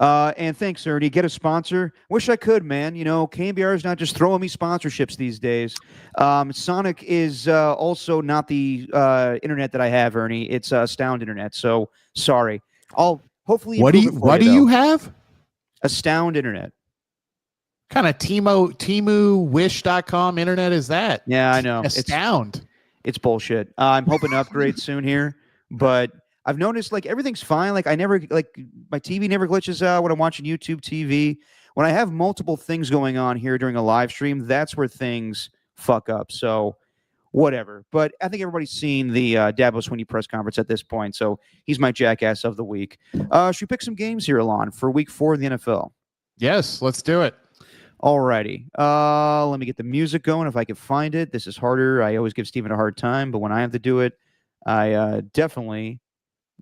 Speaker 1: And thanks, Ernie. Get a sponsor. Wish I could, man. KNBR is not just throwing me sponsorships these days. Sonic is also not the internet that I have, Ernie. It's Astound Internet. So sorry. I'll hopefully.
Speaker 2: What do you have?
Speaker 1: Astound Internet.
Speaker 2: Kind of Temu Wish.com internet is that?
Speaker 1: Yeah, I know.
Speaker 2: Astound.
Speaker 1: It's bullshit. I'm hoping to upgrade soon here, but I've noticed everything's fine. I never my TV never glitches out when I'm watching YouTube TV. When I have multiple things going on here during a live stream, that's where things fuck up. So whatever. But I think everybody's seen the Dabo Swinney press conference at this point. So he's my Jackass of the Week. Should we pick some games here, Alon, for Week 4 of the NFL?
Speaker 2: Yes, let's do it.
Speaker 1: Alrighty. Let me get the music going if I can find it. This is harder. I always give Steven a hard time, but when I have to do it, I definitely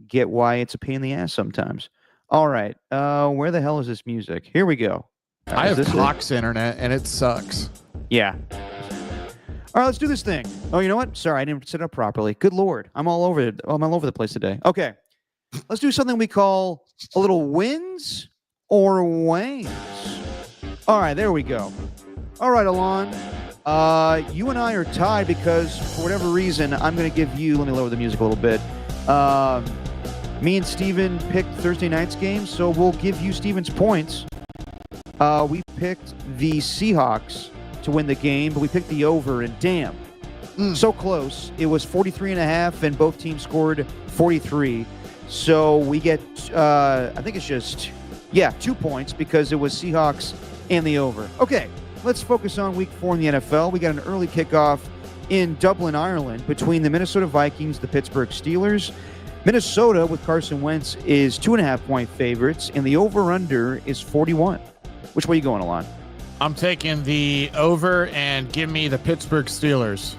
Speaker 1: get why it's a pain in the ass sometimes. All right. Where the hell is this music? Here we go.
Speaker 2: I have Cox internet and it sucks.
Speaker 1: Yeah. All right, let's do this thing. Oh, you know what? Sorry, I didn't set it up properly. Good Lord. I'm all over it. I'm all over the place today. Okay. Let's do something we call a little wins or wangs. All right, there we go. All right, Alon. You and I are tied because for whatever reason, I'm going to give you, let me lower the music a little bit. Me and Steven picked Thursday night's game, so we'll give you Steven's points. We picked the Seahawks to win the game, but we picked the over, and damn, so close. It was 43.5, and both teams scored 43. So we get, I think it's just, 2 points because it was Seahawks and the over. Okay, let's focus on week 4 in the NFL. We got an early kickoff in Dublin, Ireland, between the Minnesota Vikings, the Pittsburgh Steelers. Minnesota, with Carson Wentz, is 2.5-point favorites, and the over-under is 41. Which way are you going, Alon?
Speaker 2: I'm taking the over and give me the Pittsburgh Steelers.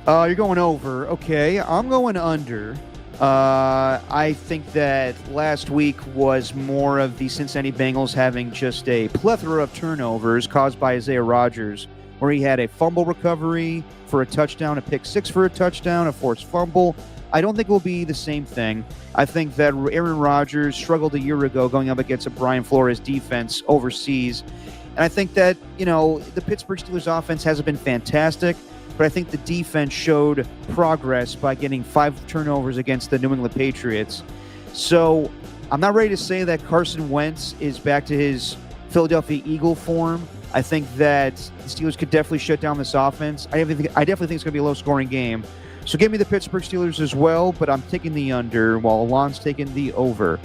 Speaker 1: You're going over. Okay, I'm going under. I think that last week was more of the Cincinnati Bengals having just a plethora of turnovers caused by Isaiah Rodgers, where he had a fumble recovery for a touchdown, a pick six for a touchdown, a forced fumble. I don't think it will be the same thing. I think that Aaron Rodgers struggled a year ago going up against a Brian Flores defense overseas. And I think that, the Pittsburgh Steelers offense hasn't been fantastic, but I think the defense showed progress by getting 5 turnovers against the New England Patriots. So I'm not ready to say that Carson Wentz is back to his Philadelphia Eagle form. I think that the Steelers could definitely shut down this offense. I definitely think it's going to be a low-scoring game. So give me the Pittsburgh Steelers as well, but I'm taking the under while Alon's taking the over.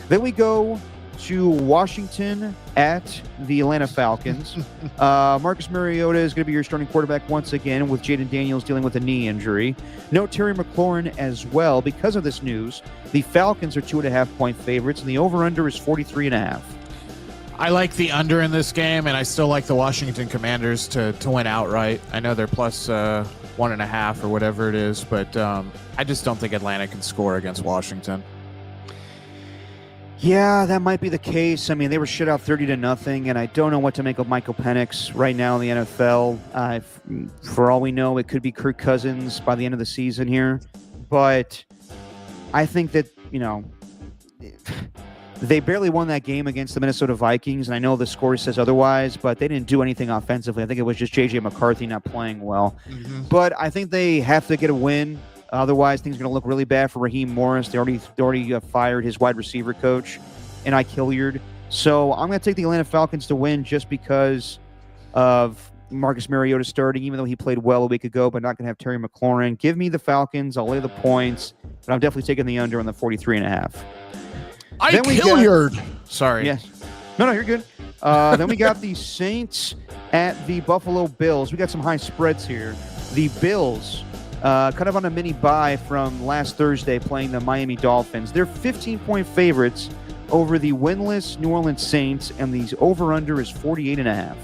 Speaker 1: Then we go to Washington at the Atlanta Falcons. Marcus Mariota is going to be your starting quarterback once again, with Jaden Daniels dealing with a knee injury. No Terry McLaurin as well. Because of this news, the Falcons are 2.5-point favorites, and the over-under is 43.5.
Speaker 2: I like the under in this game, and I still like the Washington Commanders to win outright. I know they're plus 1.5 or whatever it is, but I just don't think Atlanta can score against Washington.
Speaker 1: Yeah, that might be the case. I mean, they were shut out 30-0, and I don't know what to make of Michael Penix right now in the NFL. For all we know, it could be Kirk Cousins by the end of the season here. But I think that, they barely won that game against the Minnesota Vikings, and I know the score says otherwise, but they didn't do anything offensively. I think it was just J.J. McCarthy not playing well. Mm-hmm. But I think they have to get a win. Otherwise, things are going to look really bad for Raheem Morris. They already fired his wide receiver coach, and Ike Hilliard. So I'm going to take the Atlanta Falcons to win just because of Marcus Mariota starting, even though he played well a week ago, but not going to have Terry McLaurin. Give me the Falcons. I'll lay the points, but I'm definitely taking the under on the 43.5.
Speaker 2: Ike Hilliard. Sorry.
Speaker 1: Yes. No, you're good. Then we got the Saints at the Buffalo Bills. We got some high spreads here. The Bills, kind of on a mini bye from last Thursday, playing the Miami Dolphins. They're 15-point favorites over the winless New Orleans Saints, and the over-under is 48.5.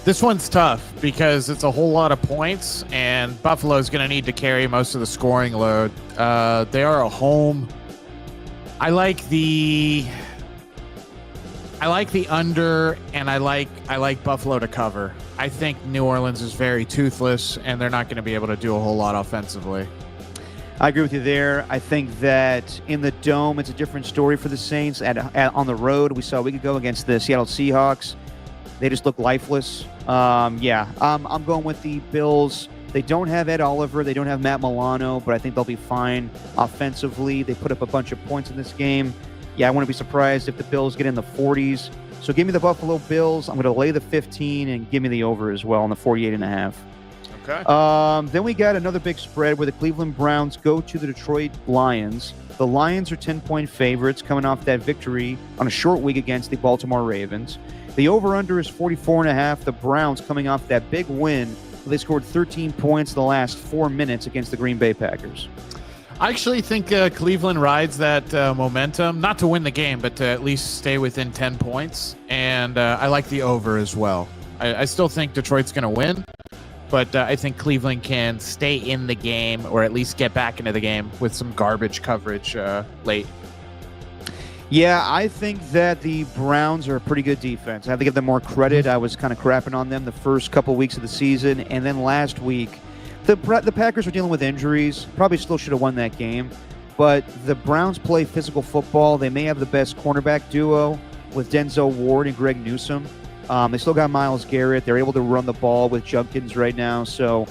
Speaker 2: This one's tough because it's a whole lot of points, and Buffalo's going to need to carry most of the scoring load. They are a home. I like the under, and I like Buffalo to cover. I think New Orleans is very toothless, and they're not going to be able to do a whole lot offensively.
Speaker 1: I agree with you there. I think that in the Dome, it's a different story for the Saints. On the road, we saw a week ago against the Seattle Seahawks. They just look lifeless. I'm going with the Bills. They don't have Ed Oliver. They don't have Matt Milano, but I think they'll be fine offensively. They put up a bunch of points in this game. Yeah, I wouldn't be surprised if the Bills get in the 40s. So give me the Buffalo Bills. I'm going to lay the 15 and give me the over as well on the 48.5.
Speaker 2: Okay.
Speaker 1: Then we got another big spread where the Cleveland Browns go to the Detroit Lions. The Lions are 10-point favorites coming off that victory on a short week against the Baltimore Ravens. The over-under is 44.5. The Browns coming off that big win. They scored 13 points in the last 4 minutes against the Green Bay Packers.
Speaker 2: I actually think Cleveland rides that momentum, not to win the game, but to at least stay within 10 points. And I like the over as well. I still think Detroit's going to win, but I think Cleveland can stay in the game or at least get back into the game with some garbage coverage late.
Speaker 1: Yeah, I think that the Browns are a pretty good defense. I have to give them more credit. I was kind of crapping on them the first couple weeks of the season, and then last week, the Packers were dealing with injuries. Probably still should have won that game, but the Browns play physical football. They may have the best cornerback duo with Denzel Ward and Greg Newsome. They still got Myles Garrett. They're able to run the ball with Junkins right now, so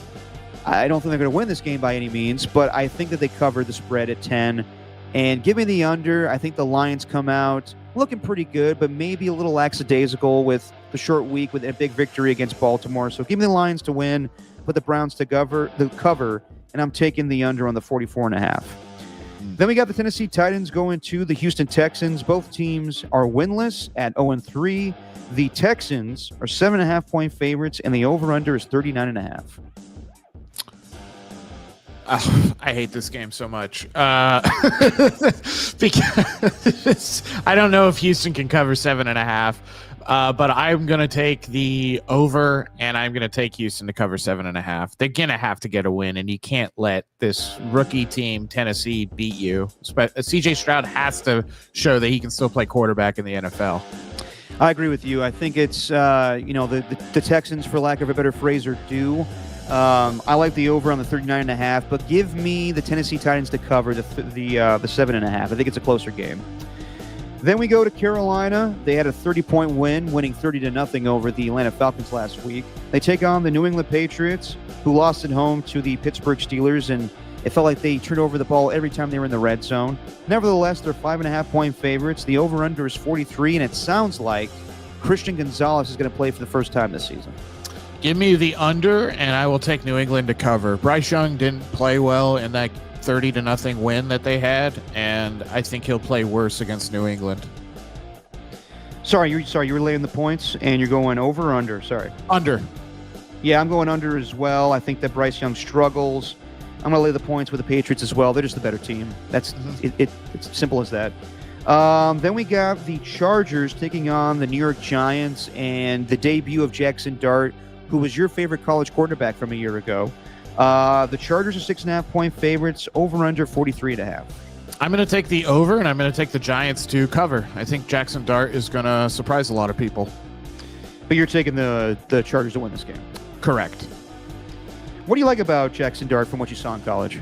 Speaker 1: I don't think they're going to win this game by any means, but I think that they covered the spread at 10. And give me the under. I think the Lions come out looking pretty good, but maybe a little lackadaisical with the short week with a big victory against Baltimore. So give me the Lions to win, put the Browns to cover, and I'm taking the under on the 44.5. Then we got the Tennessee Titans going to the Houston Texans. Both teams are winless at 0-3. The Texans are 7.5-point favorites, and the over-under is 39.5.
Speaker 2: I hate this game so much because I don't know if Houston can cover 7.5, but I'm going to take the over, and I'm going to take Houston to cover 7.5. They're going to have to get a win, and you can't let this rookie team, Tennessee, beat you. CJ Stroud has to show that he can still play quarterback in the NFL.
Speaker 1: I agree with you. I think it's, the Texans, for lack of a better phrase, are due. I like the over on the 39.5, but give me the Tennessee Titans to cover the 7.5. I think it's a closer game. Then we go to Carolina. They had a 30-point win, winning 30-0 over the Atlanta Falcons last week. They take on the New England Patriots, who lost at home to the Pittsburgh Steelers, and it felt like they turned over the ball every time they were in the red zone. Nevertheless, they're 5.5-point favorites. The over-under is 43, and it sounds like Christian Gonzalez is going to play for the first time this season.
Speaker 2: Give me the under, and I will take New England to cover. Bryce Young didn't play well in that 30-0 win that they had, and I think he'll play worse against New England.
Speaker 1: Sorry, you were laying the points, and you're going over or under? Sorry.
Speaker 2: Under.
Speaker 1: Yeah, I'm going under as well. I think that Bryce Young struggles. I'm going to lay the points with the Patriots as well. They're just the better team. It's simple as that. Then we got the Chargers taking on the New York Giants, and the debut of Jackson Dart, who was your favorite college quarterback from a year ago. The Chargers are 6.5-point favorites, over under 43.5.
Speaker 2: I'm going to take the over, and I'm going to take the Giants to cover. I think Jackson Dart is going to surprise a lot of people.
Speaker 1: But you're taking the Chargers to win this game.
Speaker 2: Correct.
Speaker 1: What do you like about Jackson Dart from what you saw in college?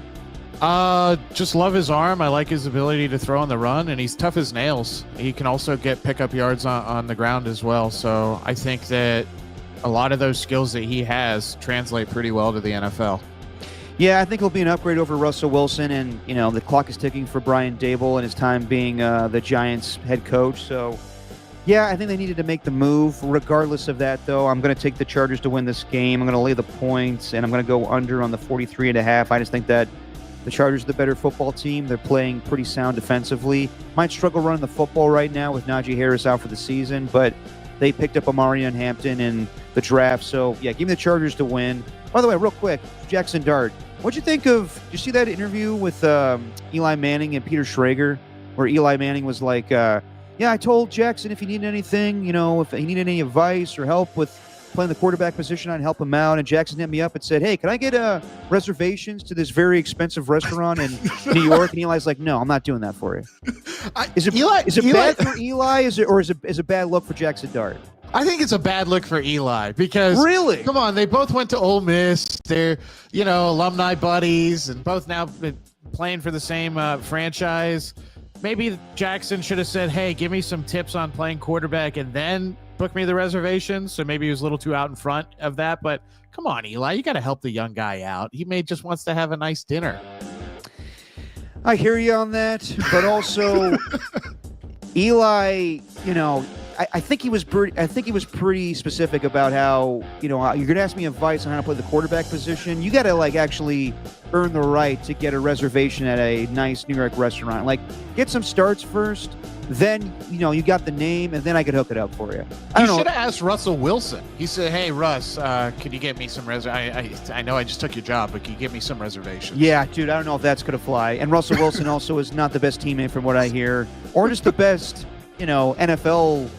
Speaker 2: Just love his arm. I like his ability to throw on the run, and he's tough as nails. He can also get pickup yards on the ground as well. So I think that a lot of those skills that he has translate pretty well to the NFL.
Speaker 1: Yeah, I think he'll be an upgrade over Russell Wilson, and the clock is ticking for Brian Dable and his time being the Giants head coach. So, yeah, I think they needed to make the move. Regardless of that, though, I'm going to take the Chargers to win this game. I'm going to lay the points, and I'm going to go under on the 43.5. I just think that the Chargers are the better football team. They're playing pretty sound defensively. Might struggle running the football right now with Najee Harris out for the season, but they picked up Amari Hampton in the draft. So, yeah, give me the Chargers to win. By the way, real quick, Jackson Dart, what'd you think of, did you see that interview with Eli Manning and Peter Schrager, where Eli Manning was like, yeah, I told Jackson if he needed anything, if he needed any advice or help with playing the quarterback position, I'd help him out. And Jackson hit me up and said, hey, can I get reservations to this very expensive restaurant in New York? And Eli's like, no, I'm not doing that for you. Is it bad for Eli? Is it bad look for Jackson Dart?
Speaker 2: I think it's a bad look for Eli because
Speaker 1: really,
Speaker 2: come on, they both went to Ole Miss. They're alumni buddies and both now been playing for the same franchise. Maybe Jackson should have said, hey, give me some tips on playing quarterback and then book me the reservations. So maybe he was a little too out in front of that. But come on, Eli, you got to help the young guy out. He just wants to have a nice dinner.
Speaker 1: I hear you on that, but also Eli, I think he was pretty specific about how, you're going to ask me advice on how to play the quarterback position. You got to actually earn the right to get a reservation at a nice New York restaurant. Get some starts first, then you got the name, and then I could hook it up for you.
Speaker 2: You should have asked Russell Wilson. He said, "Hey Russ, could you get me some I know I just took your job, but can you get me some reservations?"
Speaker 1: Yeah, dude, I don't know if that's gonna fly. And Russell Wilson also is not the best teammate from what I hear, or just the best, NFL,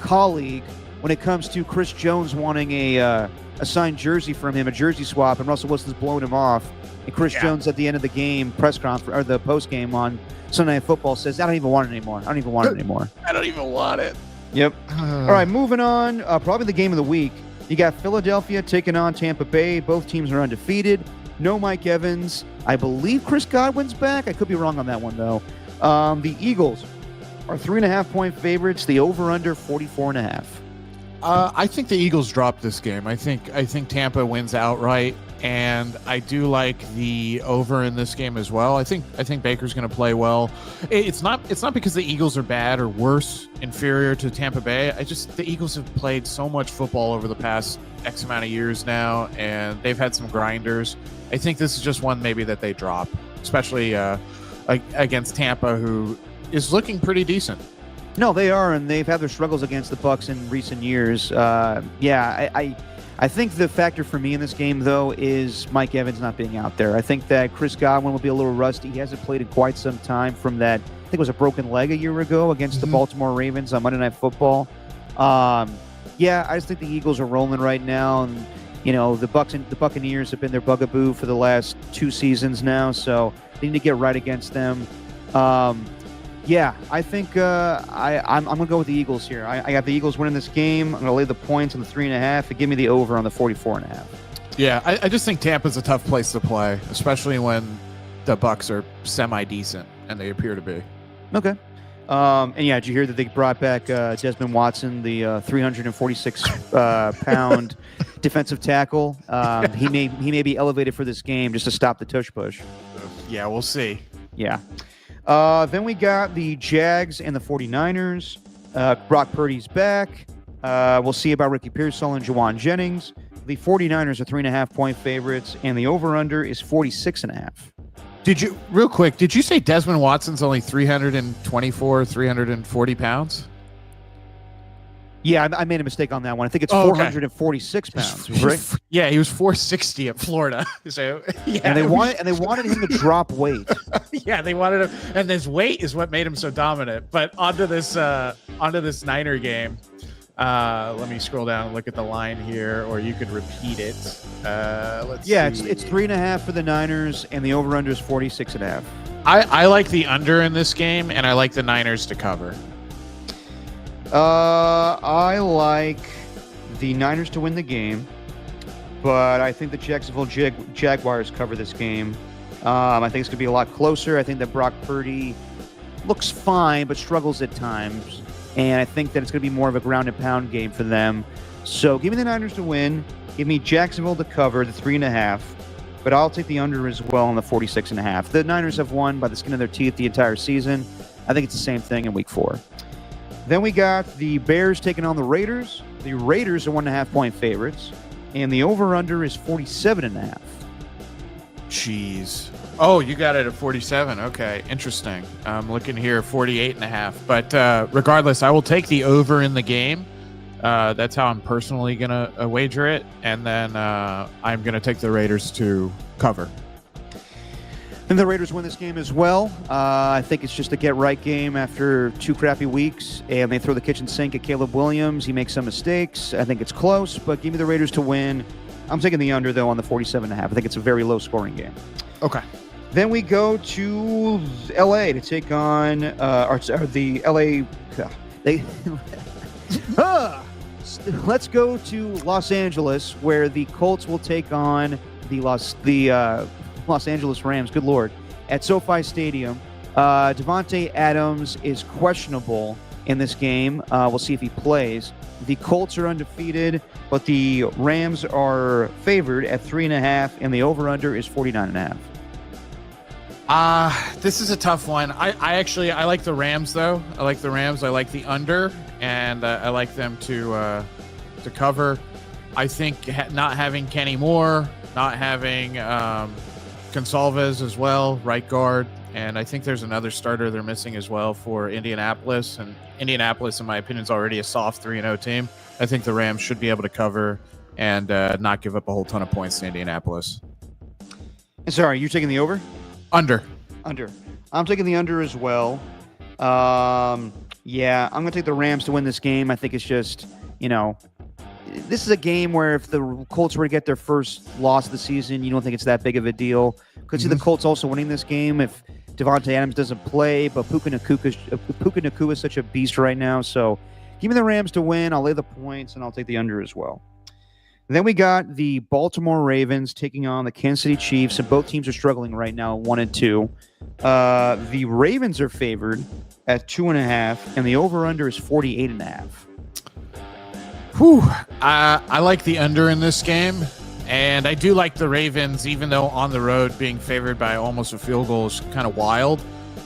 Speaker 1: colleague when it comes to Chris Jones wanting a signed jersey from him, a jersey swap, and Russell Wilson's blowing him off. And Chris Jones at the end of the game press conference or the post game on Sunday Night Football says, "I don't even want it anymore. I don't even want it anymore."
Speaker 2: I don't even want it.
Speaker 1: Yep. All right, moving on. Probably the game of the week. You got Philadelphia taking on Tampa Bay. Both teams are undefeated. No Mike Evans. I believe Chris Godwin's back. I could be wrong on that one, though. The Eagles are 3.5-point favorites. The over-under 44.5.
Speaker 2: I think the Eagles dropped this game. I think Tampa wins outright, and I do like the over in this game as well. I think Baker's going to play well. It's not because the Eagles are bad or worse, inferior to Tampa Bay. The Eagles have played so much football over the past X amount of years now, and they've had some grinders. I think this is just one maybe that they drop, especially against Tampa, who is looking pretty decent.
Speaker 1: No, they are, and they've had their struggles against the Bucs in recent years. I think the factor for me in this game, though, is Mike Evans not being out there. I think that Chris Godwin will be a little rusty. He hasn't played in quite some time from that, I think it was a broken leg a year ago against the Baltimore Ravens on Monday Night Football. I just think the Eagles are rolling right now, and the Buccaneers have been their bugaboo for the last 2 seasons now, so they need to get right against them. I think I'm going to go with the Eagles here. I got the Eagles winning this game. I'm going to lay the points on the 3.5 and give me the over on the 44.5.
Speaker 2: Yeah, I just think Tampa's a tough place to play, especially when the Bucs are semi-decent, and they appear to be.
Speaker 1: Okay. Did you hear that they brought back Desmond Watson, the 346-pound defensive tackle? He may be elevated for this game just to stop the tush push.
Speaker 2: Yeah, we'll see.
Speaker 1: Yeah. Then we got the Jags and the 49ers. Brock Purdy's back. We'll see about Ricky Pearsall and Juwan Jennings. The 49ers are 3.5-point favorites, and the over-under is 46.5.
Speaker 2: Real quick, did you say Desmond Watson's only 340 pounds?
Speaker 1: Yeah, I made a mistake on that one. I think it's 446 pounds, right?
Speaker 2: Yeah, he was 460 at Florida. So
Speaker 1: and they wanted him to drop weight.
Speaker 2: Yeah, they wanted him, and his weight is what made him so dominant. But onto this Niner game. Let me scroll down and look at the line here, or you could repeat it. Let's see.
Speaker 1: It's 3.5 for the Niners, and the over/under is 46.5.
Speaker 2: I like the under in this game, and I like the Niners to cover.
Speaker 1: I like the Niners to win the game, but I think the Jacksonville Jaguars cover this game. I think it's going to be a lot closer. I think that Brock Purdy looks fine, but struggles at times. And I think that it's going to be more of a ground and pound game for them. So give me the Niners to win. Give me Jacksonville to cover the 3.5. But I'll take the under as well on the 46.5. The Niners have won by the skin of their teeth the entire season. I think it's the same thing in week 4. Then we got the Bears taking on the Raiders. The Raiders are 1.5-point favorites. And the over-under is 47.5.
Speaker 2: Jeez. Oh, you got it at 47. Okay, interesting. I'm looking here, 48.5. But regardless, I will take the over in the game. That's how I'm personally going to wager it. And then I'm going to take the Raiders to cover.
Speaker 1: And the Raiders win this game as well. I think it's just a get-right game after 2 crappy weeks, and they throw the kitchen sink at Caleb Williams. He makes some mistakes. I think it's close, but give me the Raiders to win. I'm taking the under, though, on the 47.5. I think it's a very low-scoring game. Okay. Then we go to L.A. to take on the L.A. Let's go to Los Angeles, where the Colts will take on the Los Angeles Rams, good Lord, at SoFi Stadium. Devontae Adams is questionable in this game. We'll see if he plays. The Colts are undefeated, but the Rams are favored at 3.5, and the over-under is 49.5.
Speaker 2: This is a tough one. I actually like the Rams though. I like the Rams. I like the under, and I like them to cover. I think not having Kenny Moore, not having Gonsalves as well, right guard, and I think there's another starter they're missing as well for Indianapolis. And Indianapolis, in my opinion, is already a soft 3-0 team. I think the Rams should be able to cover and not give up a whole ton of points to Indianapolis.
Speaker 1: Sorry, you're taking the over?
Speaker 2: Under.
Speaker 1: I'm taking the under as well. Yeah, I'm going to take the Rams to win this game. I think it's just, this is a game where if the Colts were to get their first loss of the season, you don't think it's that big of a deal. Could see the Colts also winning this game if Devontae Adams doesn't play, but Puka Nacua is such a beast right now. So give me the Rams to win. I'll lay the points, and I'll take the under as well. Then we got the Baltimore Ravens taking on the Kansas City Chiefs, and both teams are struggling right now, 1-2. The Ravens are favored at 2.5, and the over/under is 48.5.
Speaker 2: Whew. I like the under in this game, and I do like the Ravens, even though on the road being favored by almost a field goal is kind of wild.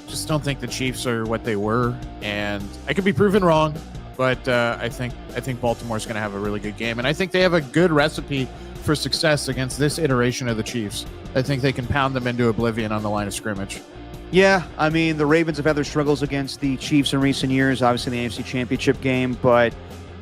Speaker 2: Just don't think the Chiefs are what they were, and I could be proven wrong. But I think Baltimore's going to have a really good game. And I think they have a good recipe for success against this iteration of the Chiefs. I think they can pound them into oblivion on the line of scrimmage.
Speaker 1: Yeah, I mean, the Ravens have had their struggles against the Chiefs in recent years, obviously in the AFC Championship game. But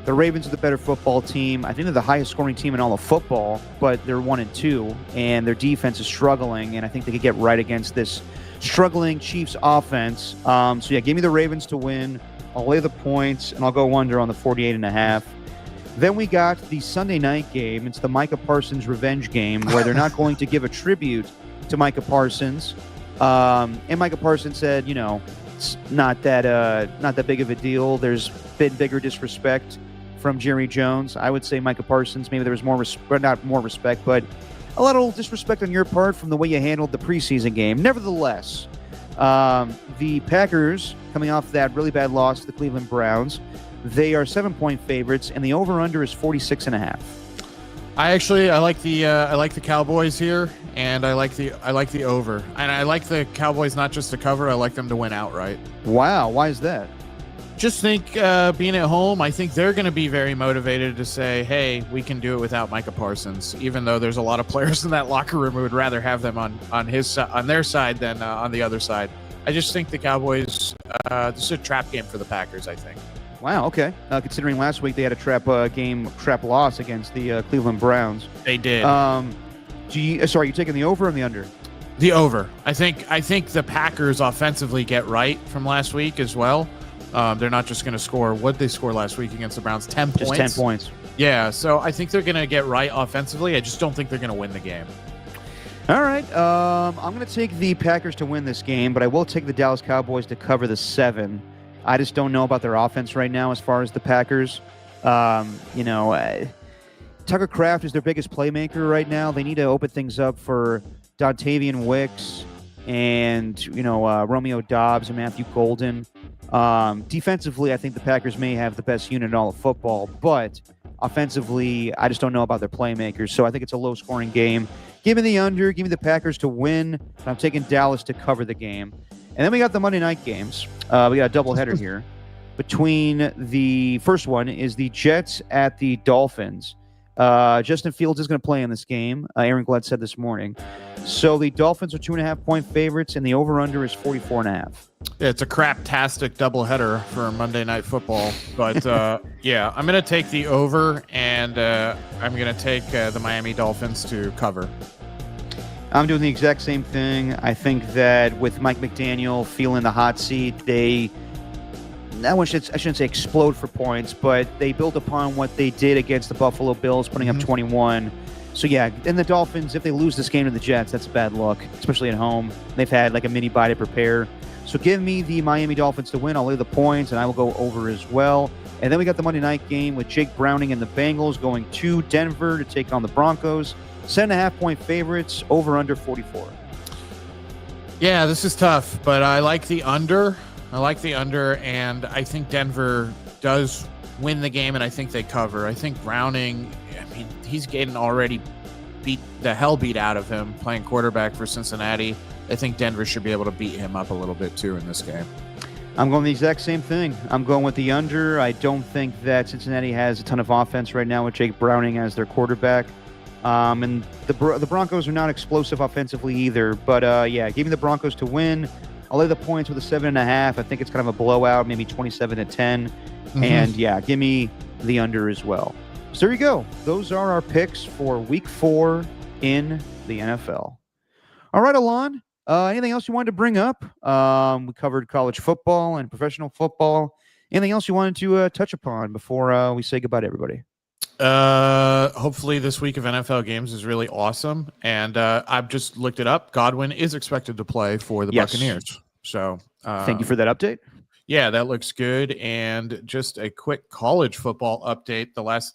Speaker 1: the Ravens are the better football team. I think they're the highest scoring team in all of football, but they're 1-2. And their defense is struggling. And I think they could get right against this struggling Chiefs offense. So, yeah, give me the Ravens to win. I'll lay the points, and I'll go under on the 48.5. Then we got the Sunday night game. It's the Micah Parsons revenge game where they're not going to give a tribute to Micah Parsons. And Micah Parsons said, it's not that big of a deal. There's been bigger disrespect from Jerry Jones. I would say Micah Parsons, maybe there was not more respect, but a little disrespect on your part from the way you handled the preseason game. Nevertheless, the Packers, coming off that really bad loss to the Cleveland Browns, they are 7-point favorites, and the over/under is 46.5.
Speaker 2: I like the Cowboys here, and I like the over, and I like the Cowboys not just to cover. I like them to win outright.
Speaker 1: Wow, why is that?
Speaker 2: Just think, being at home, I think they're going to be very motivated to say, hey, we can do it without Micah Parsons, even though there's a lot of players in that locker room who would rather have them on their side than on the other side. I just think the Cowboys, this is a trap game for the Packers, I think.
Speaker 1: Wow, okay. Considering last week they had a trap loss against the Cleveland Browns.
Speaker 2: They did.
Speaker 1: Sorry, you taking the over or the under?
Speaker 2: The over. I think the Packers offensively get right from last week as well. They're not just going to score. What did they score last week against the Browns? 10 points?
Speaker 1: Just 10 points.
Speaker 2: Yeah, so I think they're going to get right offensively. I just don't think they're going to win the game.
Speaker 1: All right. I'm going to take the Packers to win this game, but I will take the Dallas Cowboys to cover the 7. I just don't know about their offense right now as far as the Packers. Tucker Kraft is their biggest playmaker right now. They need to open things up for Dontavian Wicks and, Romeo Doubs and Matthew Golden. Defensively, I think the Packers may have the best unit in all of football, but offensively, I just don't know about their playmakers. So I think it's a low-scoring game. Give me the under. Give me the Packers to win. I'm taking Dallas to cover the game. And then we got the Monday night games. We got a doubleheader here. Between the first one is the Jets at the Dolphins. Justin Fields is going to play in this game. Aaron Glenn said this morning. So the Dolphins are 2.5-point favorites, and the over/under is 44.5.
Speaker 2: Yeah, it's a craptastic doubleheader for Monday Night Football. But, yeah, I'm going to take the over, and I'm going to take the Miami Dolphins to cover.
Speaker 1: I'm doing the exact same thing. I think that with Mike McDaniel feeling the hot seat, I shouldn't say explode for points, but they build upon what they did against the Buffalo Bills, putting up 21. So, yeah, and the Dolphins, if they lose this game to the Jets, that's a bad look, especially at home. They've had like a mini bye to prepare. So give me the Miami Dolphins to win. I'll lay the points, and I will go over as well. And then we got the Monday night game with Jake Browning and the Bengals going to Denver to take on the Broncos. 7.5-point favorites, over under 44.
Speaker 2: Yeah, this is tough, but I like the under. And I think Denver does win the game, and I think they cover. I think Browning, he's getting already beat the hell beat out of him playing quarterback for Cincinnati. I think Denver should be able to beat him up a little bit too in this game.
Speaker 1: I'm going the exact same thing. I'm going with the under. I don't think that Cincinnati has a ton of offense right now with Jake Browning as their quarterback. And the Broncos are not explosive offensively either. But, yeah, give me the Broncos to win. I'll lay the points with a 7.5. I think it's kind of a blowout, maybe 27-10. Mm-hmm. And, yeah, give me the under as well. So there you go. Those are our picks for Week 4 in the NFL. All right, Alon. Anything else you wanted to bring up? We covered college football and professional football. Anything else you wanted to touch upon before we say goodbye to everybody?
Speaker 2: Hopefully this week of NFL games is really awesome. And I've just looked it up. Godwin is expected to play for the Buccaneers. So
Speaker 1: thank you for that update.
Speaker 2: Yeah, that looks good. And just a quick college football update.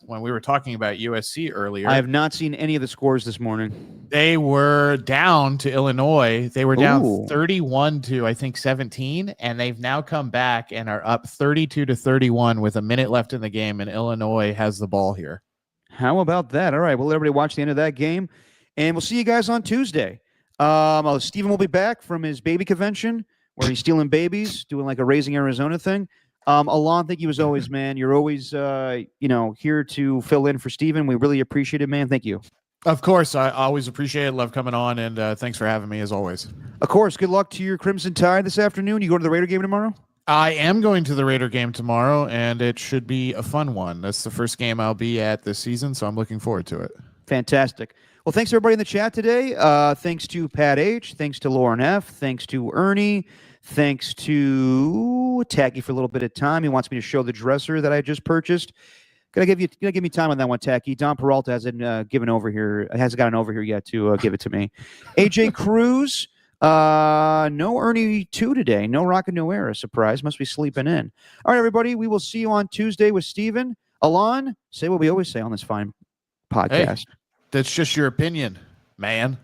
Speaker 2: When we were talking about USC earlier,
Speaker 1: I have not seen any of the scores this morning.
Speaker 2: They were down to Illinois. They were down 31 to, I think, 17. And they've now come back and are up 32-31 with a minute left in the game. And Illinois has the ball here.
Speaker 1: How about that? All right. We'll let everybody watch the end of that game. And we'll see you guys on Tuesday. Steven will be back from his baby convention, where he's stealing babies, doing like a Raising Arizona thing. Alon, thank you as always, man. You're always, here to fill in for Steven. We really appreciate it, man. Thank you.
Speaker 2: Of course. I always appreciate it. Love coming on, and thanks for having me as always.
Speaker 1: Of course. Good luck to your Crimson Tide this afternoon. You go to the Raider game tomorrow?
Speaker 2: I am going to the Raider game tomorrow, and it should be a fun one. That's the first game I'll be at this season, so I'm looking forward to it.
Speaker 1: Fantastic. Well, thanks everybody in the chat today. Thanks to Pat H. Thanks to Lauren F. Thanks to Ernie. Thanks to Tacky for a little bit of time. He wants me to show the dresser that I just purchased. Gonna give me time on that one, Tacky. Don Peralta hasn't gotten over here yet to give it to me. AJ Cruz. No Ernie 2 today. No Rocket No Era. Surprise. Must be sleeping in. All right, everybody. We will see you on Tuesday with Steven. Alon, say what we always say on this fine podcast.
Speaker 2: Hey, that's just your opinion, man.